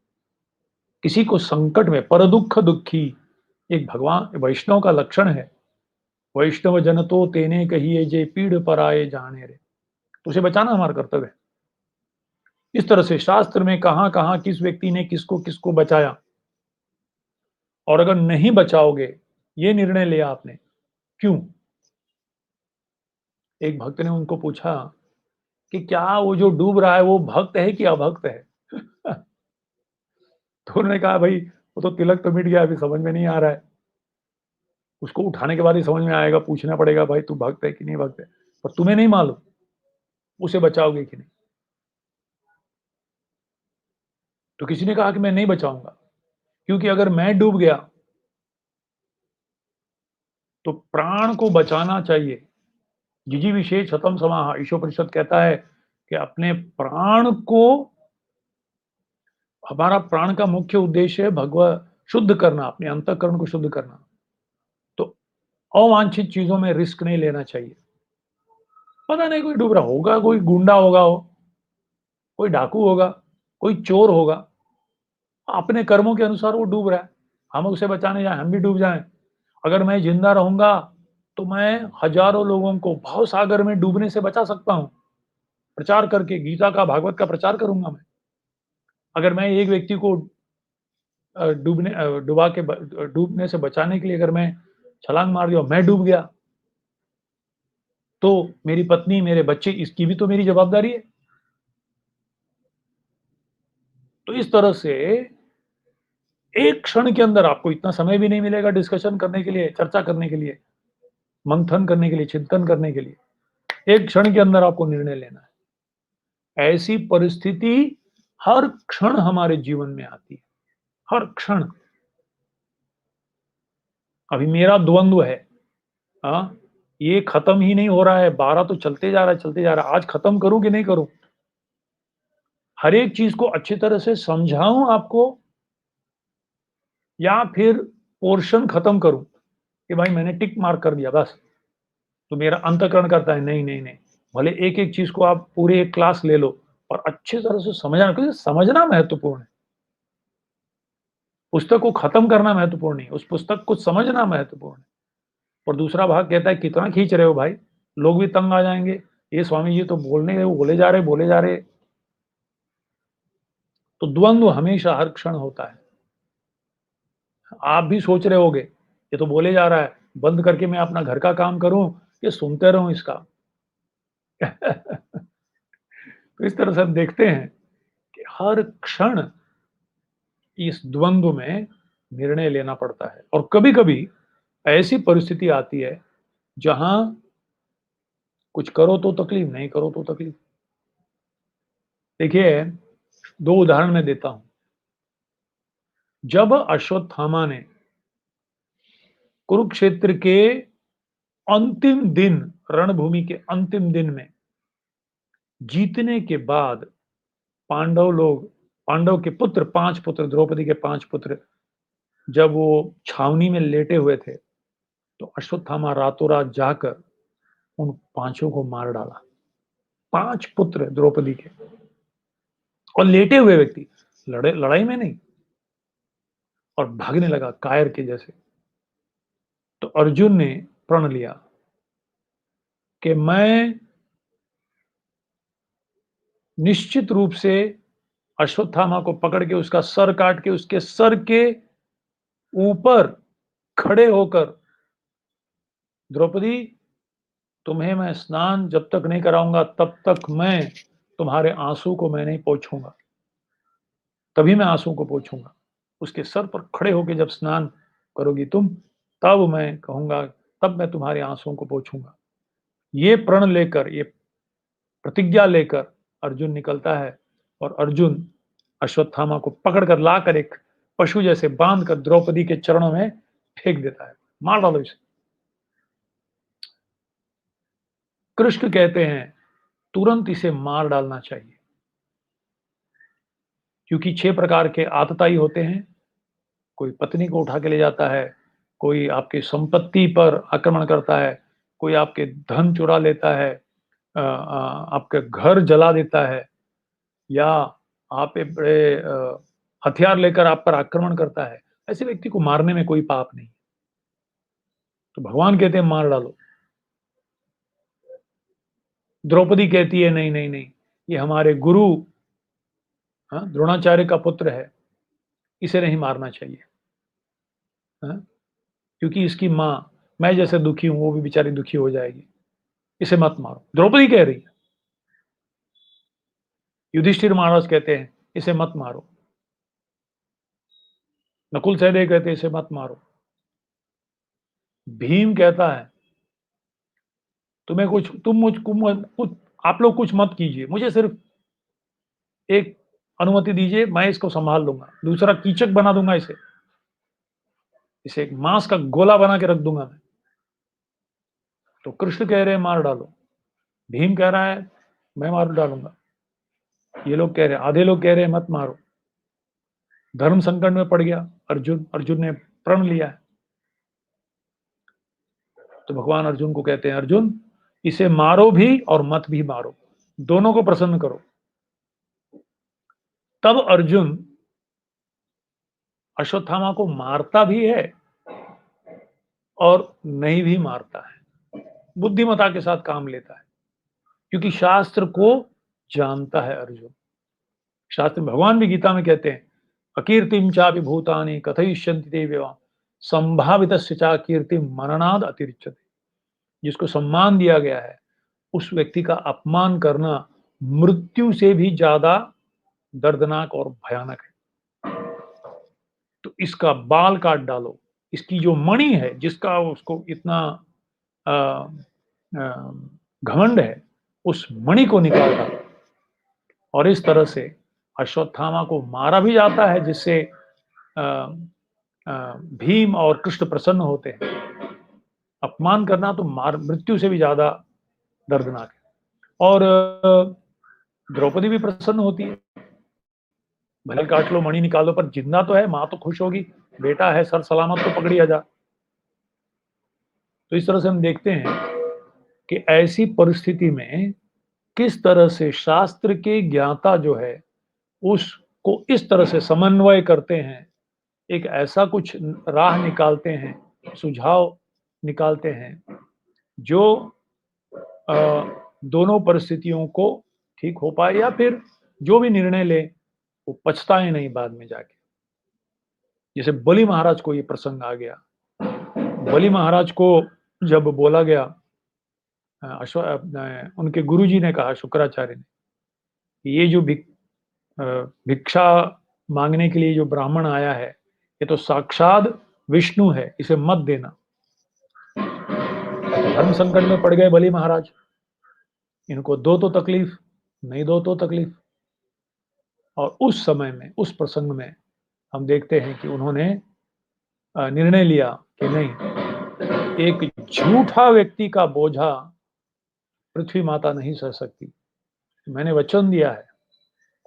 किसी को संकट में, पर दुख दुखी, एक भगवान वैष्णव का लक्षण है। वैष्णव जन तो तेने कहिए जे पीड़ पर आए जाने रे। तो उसे बचाना हमारा कर्तव्य है। इस तरह से शास्त्र में कहां कहां किस व्यक्ति ने किसको किसको बचाया, और अगर नहीं बचाओगे, ये निर्णय लिया आपने, क्यों? एक भक्त ने उनको पूछा कि क्या वो जो डूब रहा है वो भक्त है कि अभक्त है? तो उन्होंने कहा, भाई वो तो तिलक तो मिट गया, अभी समझ में नहीं आ रहा है। उसको उठाने के बाद ही समझ में आएगा, पूछना पड़ेगा, भाई तू भक्त है कि नहीं भक्त है। पर तुम्हें नहीं मालूम उसे बचाओगे कि नहीं। तो किसी ने कहा कि मैं नहीं बचाऊंगा, क्योंकि अगर मैं डूब गया तो प्राण को बचाना चाहिए। जिजी विशेष हतम समाह, ईशो परिषद कहता है कि अपने प्राण को, हमारा प्राण का मुख्य उद्देश्य है भगवत शुद्ध करना, अपने अंतःकरण को शुद्ध करना। तो अवांछित चीजों में रिस्क नहीं लेना चाहिए। पता नहीं कोई डूब रहा होगा, कोई गुंडा होगा, हो कोई डाकू होगा, कोई चोर होगा, अपने कर्मों के अनुसार वो डूब रहा है। हम उसे बचाने जाए, हम भी डूब जाएं। अगर मैं जिंदा रहूंगा तो मैं हजारों लोगों को भव सागर में डूबने से बचा सकता हूं, प्रचार करके गीता का, भागवत का प्रचार करूंगा मैं। अगर मैं एक व्यक्ति को डूबने से बचाने के लिए अगर मैं छलांग मार दिया, मैं डूब गया, तो मेरी पत्नी, मेरे बच्चे, इसकी भी तो मेरी जवाबदारी है। तो इस तरह से एक क्षण के अंदर आपको इतना समय भी नहीं मिलेगा डिस्कशन करने के लिए, चर्चा करने के लिए, मंथन करने के लिए, चिंतन करने के लिए। एक क्षण के अंदर आपको निर्णय लेना है। ऐसी परिस्थिति हर क्षण हमारे जीवन में आती है, हर क्षण। अभी मेरा द्वंद्व है, हाँ, ये खत्म ही नहीं हो रहा है, 12 तो चलते जा रहा है, चलते जा रहा है। आज खत्म करूं कि नहीं करूं? हर एक चीज को अच्छी तरह से समझाऊं आपको, या फिर पोर्शन खत्म करूं कि भाई मैंने टिक मार्क कर दिया बस? तो मेरा अंतःकरण करता है, नहीं नहीं नहीं, भले एक एक चीज को आप पूरे एक क्लास ले लो, और अच्छी तरह से समझना, क्योंकि समझना महत्वपूर्ण है। पुस्तक को खत्म करना महत्वपूर्ण नहीं, उस पुस्तक को समझना महत्वपूर्ण है। और दूसरा भाग कहता है कितना खींच रहे हो भाई, लोग भी तंग आ जाएँगे, ये स्वामी जी तो बोले जा रहे। तो द्वंद्व हमेशा हर क्षण होता है। आप भी सोच रहे होंगे, ये तो बोले जा रहा है, बंद करके मैं अपना घर का काम करूँ, कि सुनते रहूँ इसका। तो इस तरह से हम देखते हैं कि हर क्षण इस द्वंद्व में निर्णय लेना पड़ता है और कभी-कभी ऐसी परिस्थिति आती है, जहाँ कुछ करो तो तकलीफ, नहीं करो तो तकलीफ। देखिए, 2 उदाहरण मैं देता हूँ। जब अश्वत्थामा ने कुरुक्षेत्र के अंतिम दिन, रणभूमि के अंतिम दिन में जीतने के बाद पांडव के पुत्र 5 पुत्र, द्रौपदी के 5 पुत्र जब वो छावनी में लेटे हुए थे, तो अश्वत्थामा रातों-रात जाकर उन पाँचों को मार डाला। 5 पुत्र द्रौपदी के और लेटे हुए व्यक्ति, लड़ाई में नहीं, और भागने लगा कायर के जैसे। तो अर्जुन ने प्रण लिया कि मैं निश्चित रूप से अश्वत्थामा को पकड़ के उसका सर काट के उसके सर के ऊपर खड़े होकर, द्रौपदी, तुम्हें मैं स्नान जब तक नहीं कराऊंगा तब तक मैं तुम्हारे आंसू को मैं नहीं पोंछूंगा। तभी मैं आंसू को पोंछूंगा। उसके सर पर खड़े होकर जब स्नान करोगी तुम, तब मैं कहूंगा, तब मैं तुम्हारे आंसुओं को पोंछूंगा। ये प्रण लेकर, ये प्रतिज्ञा लेकर अर्जुन निकलता है और अर्जुन अश्वत्थामा को पकड़कर लाकर एक पशु जैसे बांधकर द्रौपदी के चरणों में फेंक देता है, मार डालो इसे। कृष्ण कहते हैं तुरंत इसे मार डालना चाहिए, क्योंकि 6 प्रकार के आतताई होते हैं। कोई पत्नी को उठा के ले जाता है, कोई आपकी संपत्ति पर आक्रमण करता है, कोई आपके धन चुरा लेता है, आपका घर जला देता है, या आप एक बड़े हथियार लेकर आप पर आक्रमण करता है। ऐसे व्यक्ति को मारने में कोई पाप नहीं। तो भगवान कहते हैं मार डालो। द्रौपदी कहती है नहीं, नहीं, नहीं, ये हमारे गुरु, हाँ, द्रोणाचार्य का पुत्र है, इसे नहीं मारना चाहिए। हाँ, क्योंकि इसकी माँ, मैं जैसे दुखी हूँ वो भी बेचारी दुखी हो जाएगी, इसे मत मारो। द्रौपदी कह रही है। युधिष्ठिर महाराज कहते हैं इसे मत मारो। नकुल सहदेव कहते हैं इसे मत मारो। भीम कहता है तुम्हें कुछ तुम मुझको कुछ, आप लोग कुछ मत कीजिए, मुझे सिर्फ एक अनुमति दीजिए, मैं इसको संभाल लूंगा, दूसरा कीचक बना दूंगा, इसे इसे एक मांस का गोला बना के रख दूंगा मैं। तो कृष्ण कह रहे हैं मार डालो, भीम कह रहा है मैं मार डालूंगा, ये लोग कह रहे हैं, आधे लोग कह रहे हैं मत मारो। धर्म संकट में पड़ गया अर्जुन, अर्जुन ने प्रण लिया है। तो भगवान अर्जुन को कहते हैं अर्जुन, इसे मारो भी और मत भी मारो, दोनों को प्रसन्न करो। तब अर्जुन अश्वत्थामा को मारता भी है और नहीं भी मारता है, बुद्धिमता के साथ काम लेता है, क्योंकि शास्त्र को जानता है अर्जुन। शास्त्र में भगवान भी गीता में कहते हैं अकीर्तिम चापि भूतानि कथयिष्यन्ति ते व्यवा संभावितस्य चा कीर्तिम मननाद अतिरिच्यते। जिसको सम्मान दिया गया है उस व्यक्ति का अपमान करना मृत्यु से भी ज्यादा दर्दनाक और भयानक है। तो इसका बाल काट डालो, इसकी जो मणि है, जिसका उसको इतना अ, अ, घमंड है, उस मणि को निकाल डालो। और इस तरह से अश्वत्थामा को मारा भी जाता है, जिससे अ, भीम और कृष्ण प्रसन्न होते हैं। अपमान करना तो मार मृत्यु से भी ज्यादा दर्दनाक है। और द्रौपदी भी प्रसन्न होती है, भले काट लो मणि निकालो, पर जिंदा तो है, माँ तो खुश होगी, बेटा है सर सलामत तो पकड़ी जा। तो इस तरह से हम देखते हैं कि ऐसी परिस्थिति में किस तरह से शास्त्र के ज्ञाता जो है उसको इस तरह से समन्वय करते हैं, एक ऐसा कुछ राह निकालते हैं, सुझाव निकालते हैं जो दोनों परिस्थितियों को ठीक हो पाए या फिर जो भी निर्णय ले वो पछताए नहीं बाद में जाके। जैसे बलि महाराज को ये प्रसंग आ गया। बलि महाराज को जब बोला गया, उनके गुरुजी ने कहा, शुक्राचार्य ने, कि ये जो अ, भिक्षा मांगने के लिए जो ब्राह्मण आया है, ये तो साक्षात विष्णु है, इसे मत देना। धर्म संकट में पड़ गए बलि महाराज। इनको दो तो तकलीफ, नहीं दो तो तकलीफ। और उस समय में, उस प्रसंग में हम देखते हैं कि उन्होंने निर्णय लिया कि नहीं, एक झूठा व्यक्ति का बोझा पृथ्वी माता नहीं सह सकती। मैंने वचन दिया है,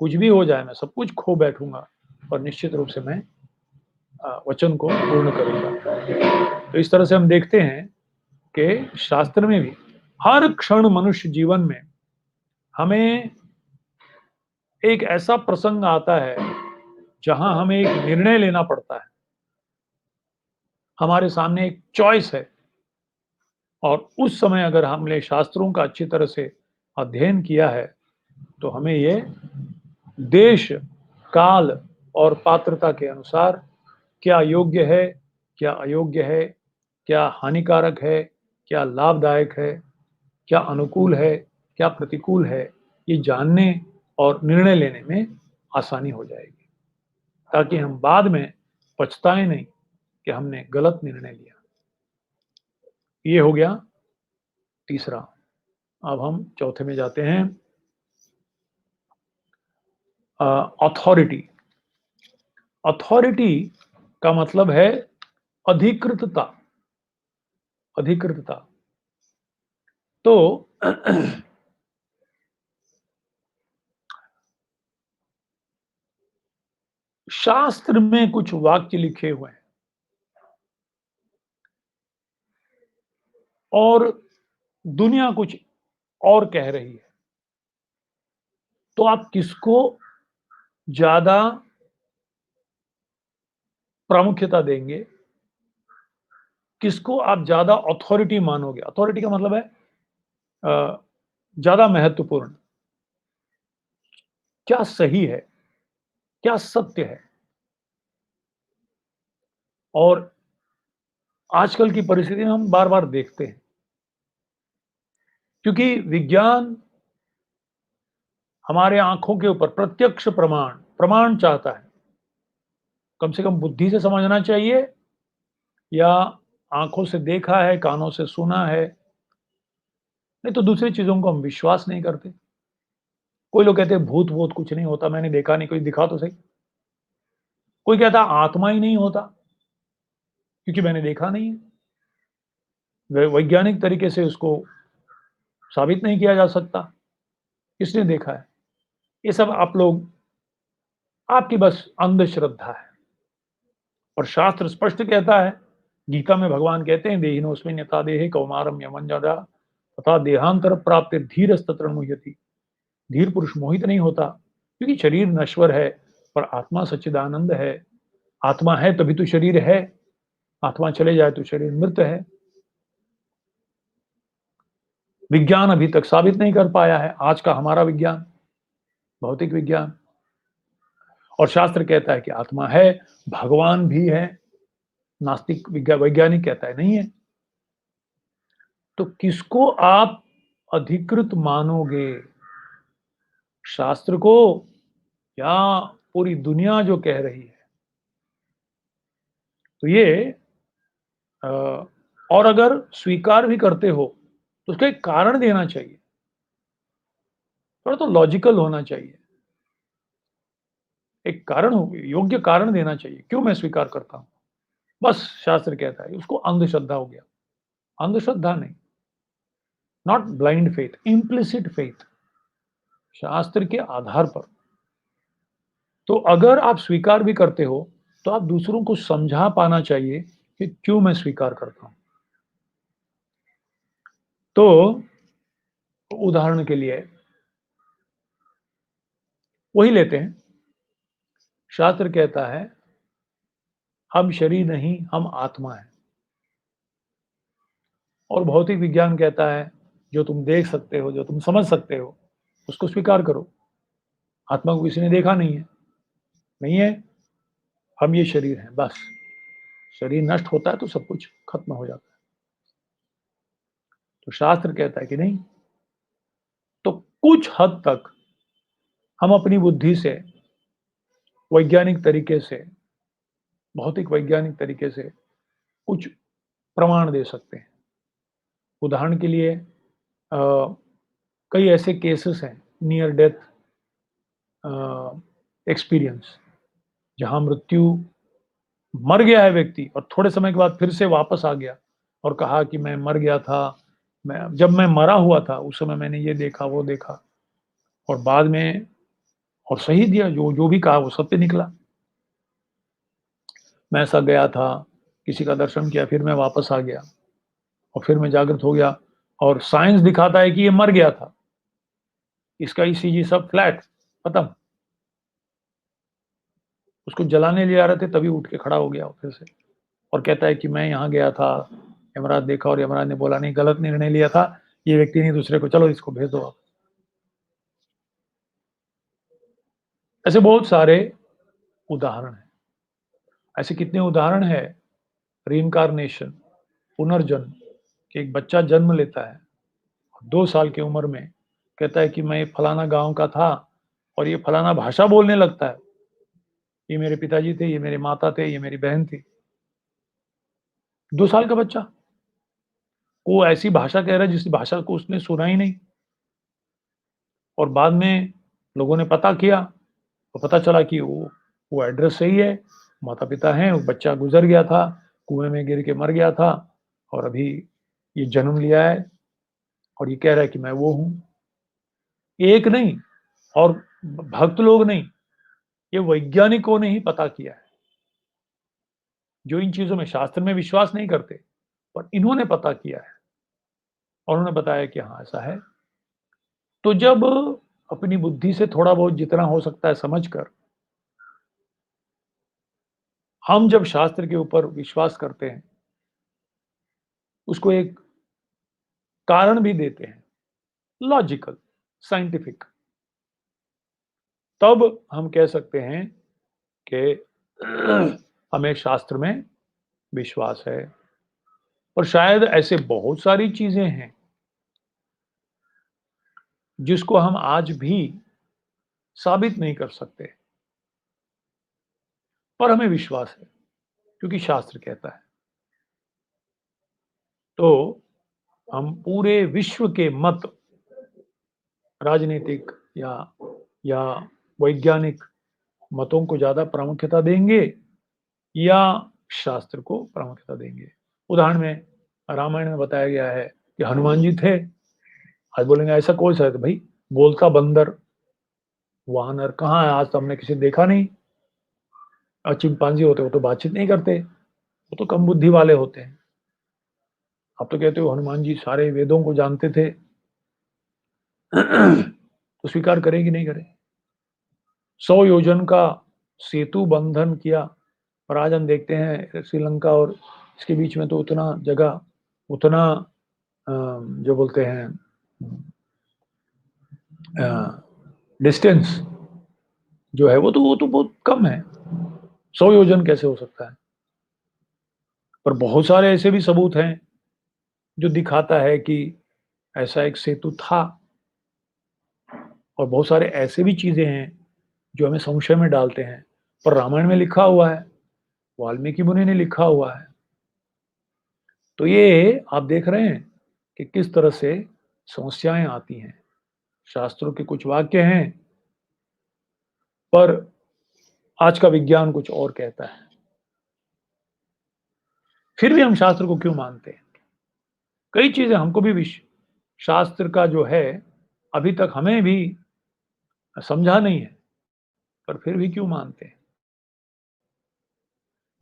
कुछ भी हो जाए मैं सब कुछ खो बैठूंगा और निश्चित रूप से मैं वचन को पूर्ण करूंगा। तो इस तरह से हम देखते हैं कि शास्त्र में भी हर क्षण मनुष्य जीवन में हमें एक ऐसा प्रसंग आता है जहां हमें एक निर्णय लेना पड़ता है। हमारे सामने एक चॉइस है और उस समय अगर हमने शास्त्रों का अच्छी तरह से अध्ययन किया है तो हमें ये देश, काल और पात्रता के अनुसार क्या योग्य है, क्या अयोग्य है, क्या हानिकारक है, क्या लाभदायक है, क्या अनुकूल है, क्या प्रतिकूल है, ये जानने और निर्णय लेने में आसानी हो जाएगी, ताकि हम बाद में पछताए नहीं कि हमने गलत निर्णय लिया। ये हो गया तीसरा। अब हम चौथे में जाते हैं। अथॉरिटी। अथॉरिटी का मतलब है अधिकृतता। अधिकृतता। तो शास्त्र में कुछ वाक्य लिखे हुए हैं और दुनिया कुछ और कह रही है, तो आप किसको ज्यादा प्रामुख्यता देंगे, किसको आप ज्यादा अथॉरिटी मानोगे? अथॉरिटी का मतलब है ज्यादा महत्वपूर्ण, क्या सही है, क्या सत्य है। और आजकल की परिस्थिति में हम बार बार देखते हैं, क्योंकि विज्ञान हमारे आंखों के ऊपर प्रत्यक्ष प्रमाण प्रमाण चाहता है। कम से कम बुद्धि से समझना चाहिए या आंखों से देखा है, कानों से सुना है, नहीं तो दूसरी चीजों को हम विश्वास नहीं करते। कोई लोग कहते हैं भूत वूत कुछ नहीं होता, मैंने देखा नहीं, कोई दिखा तो सही। कोई कहता आत्मा ही नहीं होता क्योंकि मैंने देखा नहीं है। वैज्ञानिक तरीके से उसको साबित नहीं किया जा सकता, किसने देखा है? ये सब आप लोग, आपकी बस अंधश्रद्धा है। और शास्त्र स्पष्ट कहता है, गीता में भगवान कहते हैं, देहिनोऽस्मिन् यथा देहे कौमारम यमंजदा तथा देहांतर प्राप्त धीरस्तत्र मुह्यति। धीर पुरुष मोहित नहीं होता, क्योंकि शरीर नश्वर है पर आत्मा सच्चिदानंद है। आत्मा है तभी तो शरीर है, आत्मा चले जाए तो शरीर मृत है। विज्ञान अभी तक साबित नहीं कर पाया है, आज का हमारा विज्ञान, भौतिक विज्ञान। और शास्त्र कहता है कि आत्मा है, भगवान भी है। नास्तिक वैज्ञानिक कहता है नहीं है। तो किसको आप अधिकृत मानोगे, शास्त्र को या पूरी दुनिया जो कह रही है? तो ये अ, और अगर स्वीकार भी करते हो तो उसका एक कारण देना चाहिए, थोड़ा तो लॉजिकल होना चाहिए। एक कारण हो, योग्य कारण देना चाहिए क्यों मैं स्वीकार करता हूं। बस शास्त्र कहता है उसको अंधश्रद्धा हो गया। अंधश्रद्धा नहीं, not blind faith, implicit faith, शास्त्र के आधार पर। तो अगर आप स्वीकार भी करते हो तो आप दूसरों को समझा पाना चाहिए कि क्यों मैं स्वीकार करता हूं। तो उदाहरण के लिए वही लेते हैं, शास्त्र कहता है हम शरीर नहीं, हम आत्मा है। और भौतिक विज्ञान कहता है जो तुम देख सकते हो, जो तुम समझ सकते हो, उसको स्वीकार करो। आत्मा को किसी ने देखा नहीं है, नहीं है, हम ये शरीर हैं, बस। शरीर नष्ट होता है तो सब कुछ खत्म हो जाता है। तो शास्त्र कहता है कि नहीं, तो कुछ हद तक हम अपनी बुद्धि से, वैज्ञानिक तरीके से, भौतिक वैज्ञानिक तरीके से कुछ प्रमाण दे सकते हैं। उदाहरण के लिए कई ऐसे केसेस हैं, नियर डेथ एक्सपीरियंस, जहां मृत्यु, मर गया है व्यक्ति और थोड़े समय के बाद फिर से वापस आ गया और कहा कि मैं मर गया था, जब मैं मरा हुआ था उस समय मैंने ये देखा, वो देखा, और बाद में और सही दिया, जो जो भी कहा वो सत्य निकला। मैं ऐसा गया था, किसी का दर्शन किया, फिर मैं वापस आ गया और फिर मैं जागृत हो गया, और साइंस दिखाता है कि ये मर गया था, इसका ईसीजी सब फ्लैट, खत्म। उसको जलाने ले जा रहे थे, तभी उठ के खड़ा हो गया फिर से, और कहता है कि मैं यहाँ गया था, यमराज देखा और यमराज ने बोला नहीं, गलत निर्णय लिया था, ये व्यक्ति नहीं दूसरे को, चलो इसको भेज दो आप। ऐसे बहुत सारे उदाहरण हैं। ऐसे कितने उदाहरण है, रीइंकार्नेशन, पुनर्जन्म, कि एक बच्चा जन्म लेता है 2 साल की उम्र में, कहता है कि मैं फलाना गांव का था और ये फलाना भाषा बोलने लगता है, ये मेरे पिताजी थे, ये मेरे माता थे, ये मेरी बहन थी। 2 साल का बच्चा, वो ऐसी भाषा कह रहा है जिस भाषा को उसने सुना ही नहीं। और बाद में लोगों ने पता किया, तो पता चला कि वो एड्रेस सही है, माता-पिता हैं, वो बच्चा गुज़र गया था, कुएँ में गिर के मर गया था, और अभी ये जन्म लिया है और ये कह रहा है कि मैं वो हूँ। एक नहीं, और भक्त लोग नहीं, ये वैज्ञानिकों ने ही पता किया है, जो इन चीज़ों में शास्त्र में विश्वास नहीं करते, पर इन्होंने पता किया है और उन्होंने बताया कि हाँ, ऐसा है। तो जब अपनी बुद्धि से थोड़ा बहुत जितना हो सकता है समझकर, हम जब शास्त्र के ऊपर विश्वास करते हैं, उसको एक कारण भी देते हैं, लॉजिकल, साइंटिफिक, तब हम कह सकते हैं कि हमें शास्त्र में विश्वास है। और शायद ऐसे बहुत सारी चीजें हैं जिसको हम आज भी साबित नहीं कर सकते, पर हमें विश्वास है क्योंकि शास्त्र कहता है। तो हम पूरे विश्व के मत, राजनीतिक या वैज्ञानिक मतों को ज्यादा प्रामुख्यता देंगे या शास्त्र को प्रामुख्यता देंगे। उदाहरण में रामायण में बताया गया है कि हनुमान जी थे। आज बोलेंगे ऐसा कौन सा है, तो भाई बोलता बंदर, वानर कहाँ है, आज तो हमने किसी देखा नहीं। और चिंपांजी होते, वो तो बातचीत नहीं करते, वो तो कम बुद्धि वाले होते हैं। आप तो कहते हो हनुमान जी सारे वेदों को जानते थे, तो स्वीकार करें कि नहीं करें? 100 योजन का सेतु बंधन किया, और आज हम देखते हैं श्रीलंका और इसके बीच में तो उतना जगह, उतना जो बोलते हैं डिस्टेंस जो है, वो तो बहुत कम है। 100 योजन कैसे हो सकता है? पर बहुत सारे ऐसे भी सबूत हैं जो दिखाता है कि ऐसा एक सेतु था, और बहुत सारे ऐसे भी चीजें हैं जो हमें संशय में डालते हैं, पर रामायण में लिखा हुआ है, वाल्मीकि मुनि ने लिखा हुआ है। तो ये आप देख रहे हैं कि किस तरह से समस्याएं आती हैं। शास्त्रों के कुछ वाक्य हैं, पर आज का विज्ञान कुछ और कहता है। फिर भी हम शास्त्र को क्यों मानते हैं? कई चीजें हमको भी शास्त्र का जो है, अभी तक हमें भी समझा नहीं है, पर फिर भी क्यों मानते हैं?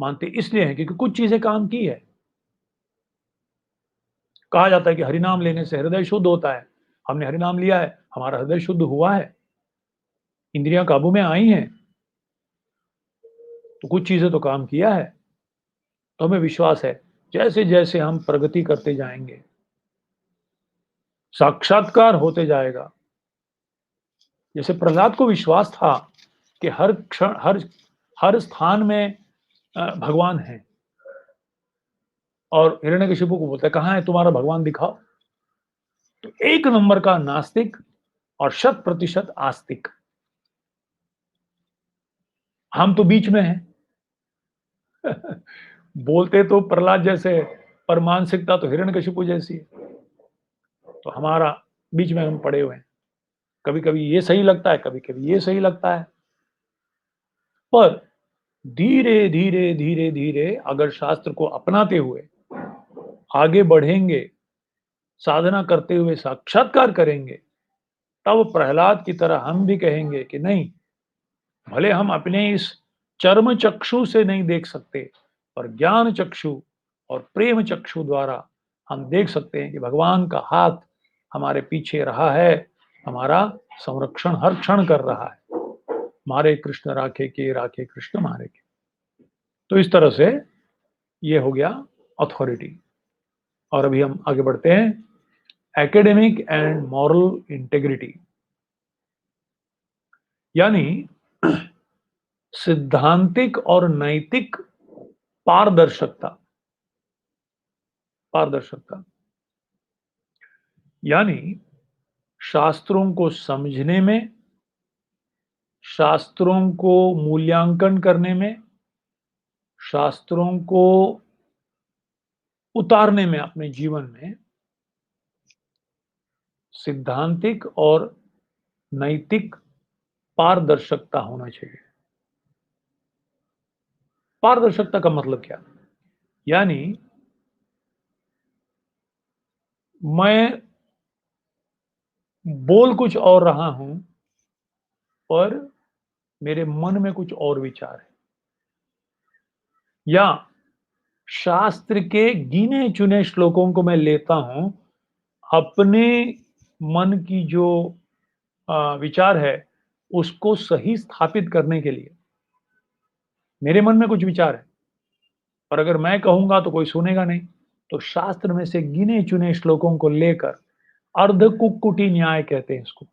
मानते इसलिए हैं क्योंकि कुछ चीजें काम की है। कहा जाता है कि हरिनाम लेने से हृदय शुद्ध होता है। हमने हरिनाम लिया है, हमारा हृदय शुद्ध हुआ है, इंद्रियां काबू में आई हैं, तो कुछ चीजें तो काम किया है। तो हमें विश्वास है, जैसे जैसे हम प्रगति करते जाएंगे, साक्षात्कार होते जाएगा। जैसे प्रहलाद को विश्वास था कि हर क्षण, हर स्थान में भगवान है, और हिरण्यकशिपु को बोलता है, कहाँ है तुम्हारा भगवान, दिखाओ। तो एक नंबर का नास्तिक और 100% आस्तिक। हम तो बीच में हैं। बोलते तो प्रहलाद जैसे, पर मानसिकता तो हिरण्यकशिपु जैसी है। तो हमारा बीच में हम पड़े हुए हैं। कभी कभी ये सही लगता है, कभी कभी ये सही लगता है। पर धीरे धीरे धीरे धीरे अगर शास्त्र को अपनाते हुए आगे बढ़ेंगे, साधना करते हुए साक्षात्कार करेंगे, तब प्रहलाद की तरह हम भी कहेंगे कि नहीं, भले हम अपने इस चर्म चक्षु से नहीं देख सकते, पर ज्ञान चक्षु और प्रेम चक्षु द्वारा हम देख सकते हैं कि भगवान का हाथ हमारे पीछे रहा है, हमारा संरक्षण हर क्षण कर रहा है। मारे कृष्ण राखे के, राखे कृष्ण मारे के। तो इस तरह से ये हो गया अथॉरिटी। और अभी हम आगे बढ़ते हैं, एकेडमिक एंड मॉरल इंटेग्रिटी, यानी सिद्धांतिक और नैतिक पारदर्शकता। पारदर्शकता यानी शास्त्रों को समझने में, शास्त्रों को मूल्यांकन करने में, शास्त्रों को उतारने में अपने जीवन में सिद्धांतिक और नैतिक पारदर्शकता होना चाहिए। पारदर्शकता का मतलब क्या? यानी मैं बोल कुछ और रहा हूं, पर मेरे मन में कुछ और विचार है, या शास्त्र के गिने चुने श्लोकों को मैं लेता हूं अपने मन की जो विचार है उसको सही स्थापित करने के लिए। मेरे मन में कुछ विचार है, और अगर मैं कहूंगा तो कोई सुनेगा नहीं। तो शास्त्र में से गिने चुने श्लोकों को लेकर, अर्ध कुक्कुटी न्याय कहते हैं इसको।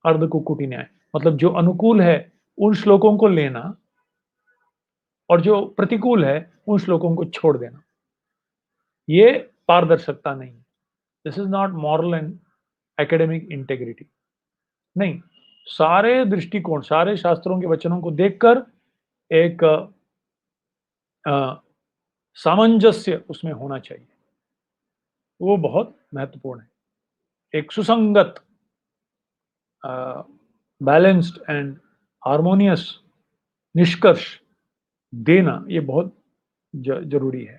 अर्ध कुक्कुटी न्याय मतलब जो अनुकूल है उन श्लोकों को लेना, और जो प्रतिकूल है उन श्लोकों को छोड़ देना। ये पारदर्शकता नहीं है। This is not moral and academic integrity. नहीं, सारे दृष्टिकोण, सारे शास्त्रों के वचनों को देखकर एक सामंजस्य उसमें होना चाहिए। वो बहुत महत्वपूर्ण है। एक सुसंगत, बैलेंस्ड एंड हार्मोनियस निष्कर्ष देना, ये बहुत जरूरी है।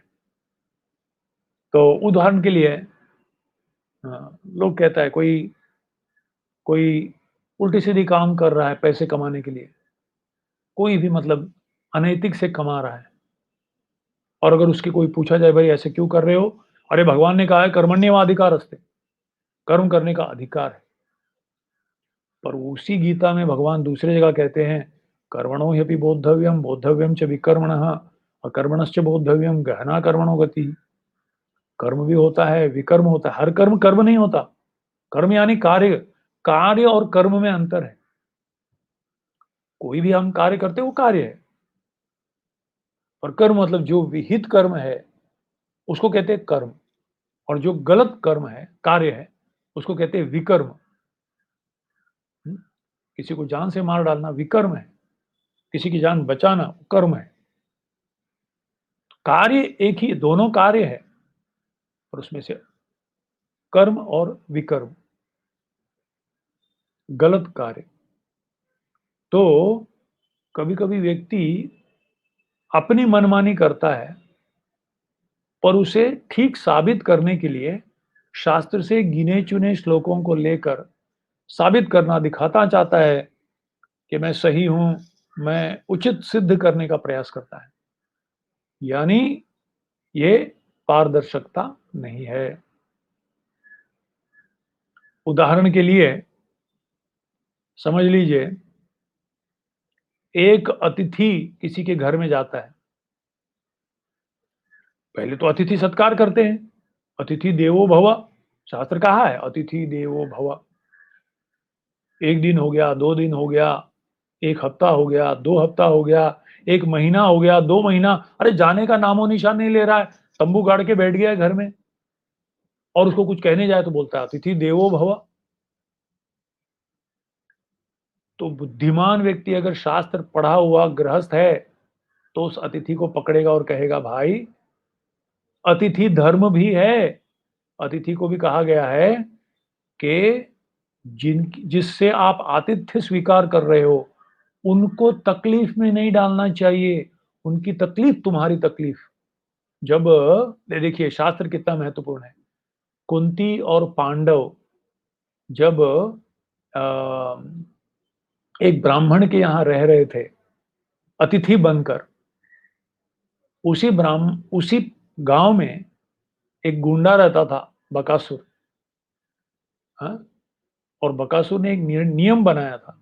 तो उदाहरण के लिए लोग कहता है, कोई कोई उल्टी सीधी काम कर रहा है पैसे कमाने के लिए, कोई भी मतलब अनैतिक से कमा रहा है, और अगर उसकी कोई पूछा जाए, भाई ऐसे क्यों कर रहे हो? अरे भगवान ने कहा है कर्मण्येवाधिकारस्ते, कर्म करने का अधिकार है। पर उसी गीता में भगवान दूसरी जगह कहते हैं, कर्मणो ह्यपि बोद्धव्यम, बोद्धव्यम च विकर्मणः, अकर्मणश्च बोद्धव्यम गहना कर्मणो गति। कर्म भी होता है, विकर्म होता है। हर कर्म कर्म नहीं होता। कर्म यानी कार्य। कार्य और कर्म में अंतर है। कोई भी हम कार्य करते हैं वो कार्य है, और कर्म मतलब जो विहित कर्म है उसको कहते हैं कर्म, और जो गलत कर्म है, कार्य है, उसको कहते हैं विकर्म। किसी को जान से मार डालना विकर्म है, किसी की जान बचाना कर्म है। कार्य एक ही, दोनों कार्य है, और उसमें से कर्म और विकर्म, गलत कार्य। तो कभी कभी व्यक्ति अपनी मनमानी करता है, पर उसे ठीक साबित करने के लिए शास्त्र से गिने चुने श्लोकों को लेकर साबित करना, दिखाता चाहता है कि मैं सही हूं, मैं उचित सिद्ध करने का प्रयास करता है। यानी ये पारदर्शकता नहीं है। उदाहरण के लिए समझ लीजिए, एक अतिथि किसी के घर में जाता है। पहले तो अतिथि सत्कार करते हैं, अतिथि देवो भव, शास्त्र कहा है अतिथि देवो भव। 1 दिन हो गया, 2 दिन हो गया, 1 हफ्ता हो गया, 2 हफ्ता हो गया, 1 महीना हो गया, 2 महीना, अरे जाने का नामो-निशान नहीं ले रहा है। तंबू गाड़ के बैठ गया है घर में और उसको कुछ कहने जाए तो बोलता है अतिथि देवो भव। तो बुद्धिमान व्यक्ति अगर शास्त्र पढ़ा हुआ गृहस्थ है, तो उस अतिथि को पकड़ेगा और कहेगा भाई, अतिथि धर्म भी है। अतिथि को भी कहा गया है कि जिससे आप आतिथ्य स्वीकार कर रहे हो, उनको तकलीफ में नहीं डालना चाहिए, उनकी तकलीफ तुम्हारी तकलीफ। जब ये देखिए शास्त्र कितना महत्वपूर्ण है। कुंती और पांडव जब एक ब्राह्मण के यहाँ रह रहे थे, अतिथि बनकर, उसी गाँव में एक गुंडा रहता था, बकासुर, हाँ? और बकासुर ने एक नियम बनाया था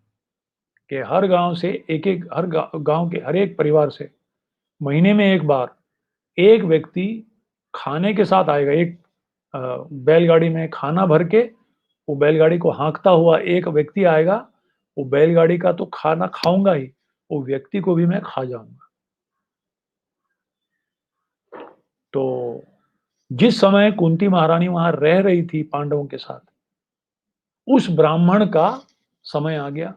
कि हर गाँव से एक-एक हर गाँव के हर एक परिवार से महीने में 1 बार एक व्यक्ति खाने के साथ आएगा। एक बैलगाड़ी में खाना भर के वो बैलगाड़ी को हाँकता हुआ एक व्यक्ति आएगा, वो बैलगाड़ी का तो खाना खाऊँगा ही, वो व्यक्ति को भी मैं खा जाऊँगा। तो जिस समय कुंती महारानी वहाँ रह रही थी पांडवों के साथ, उस ब्राह्मण का समय आ गया।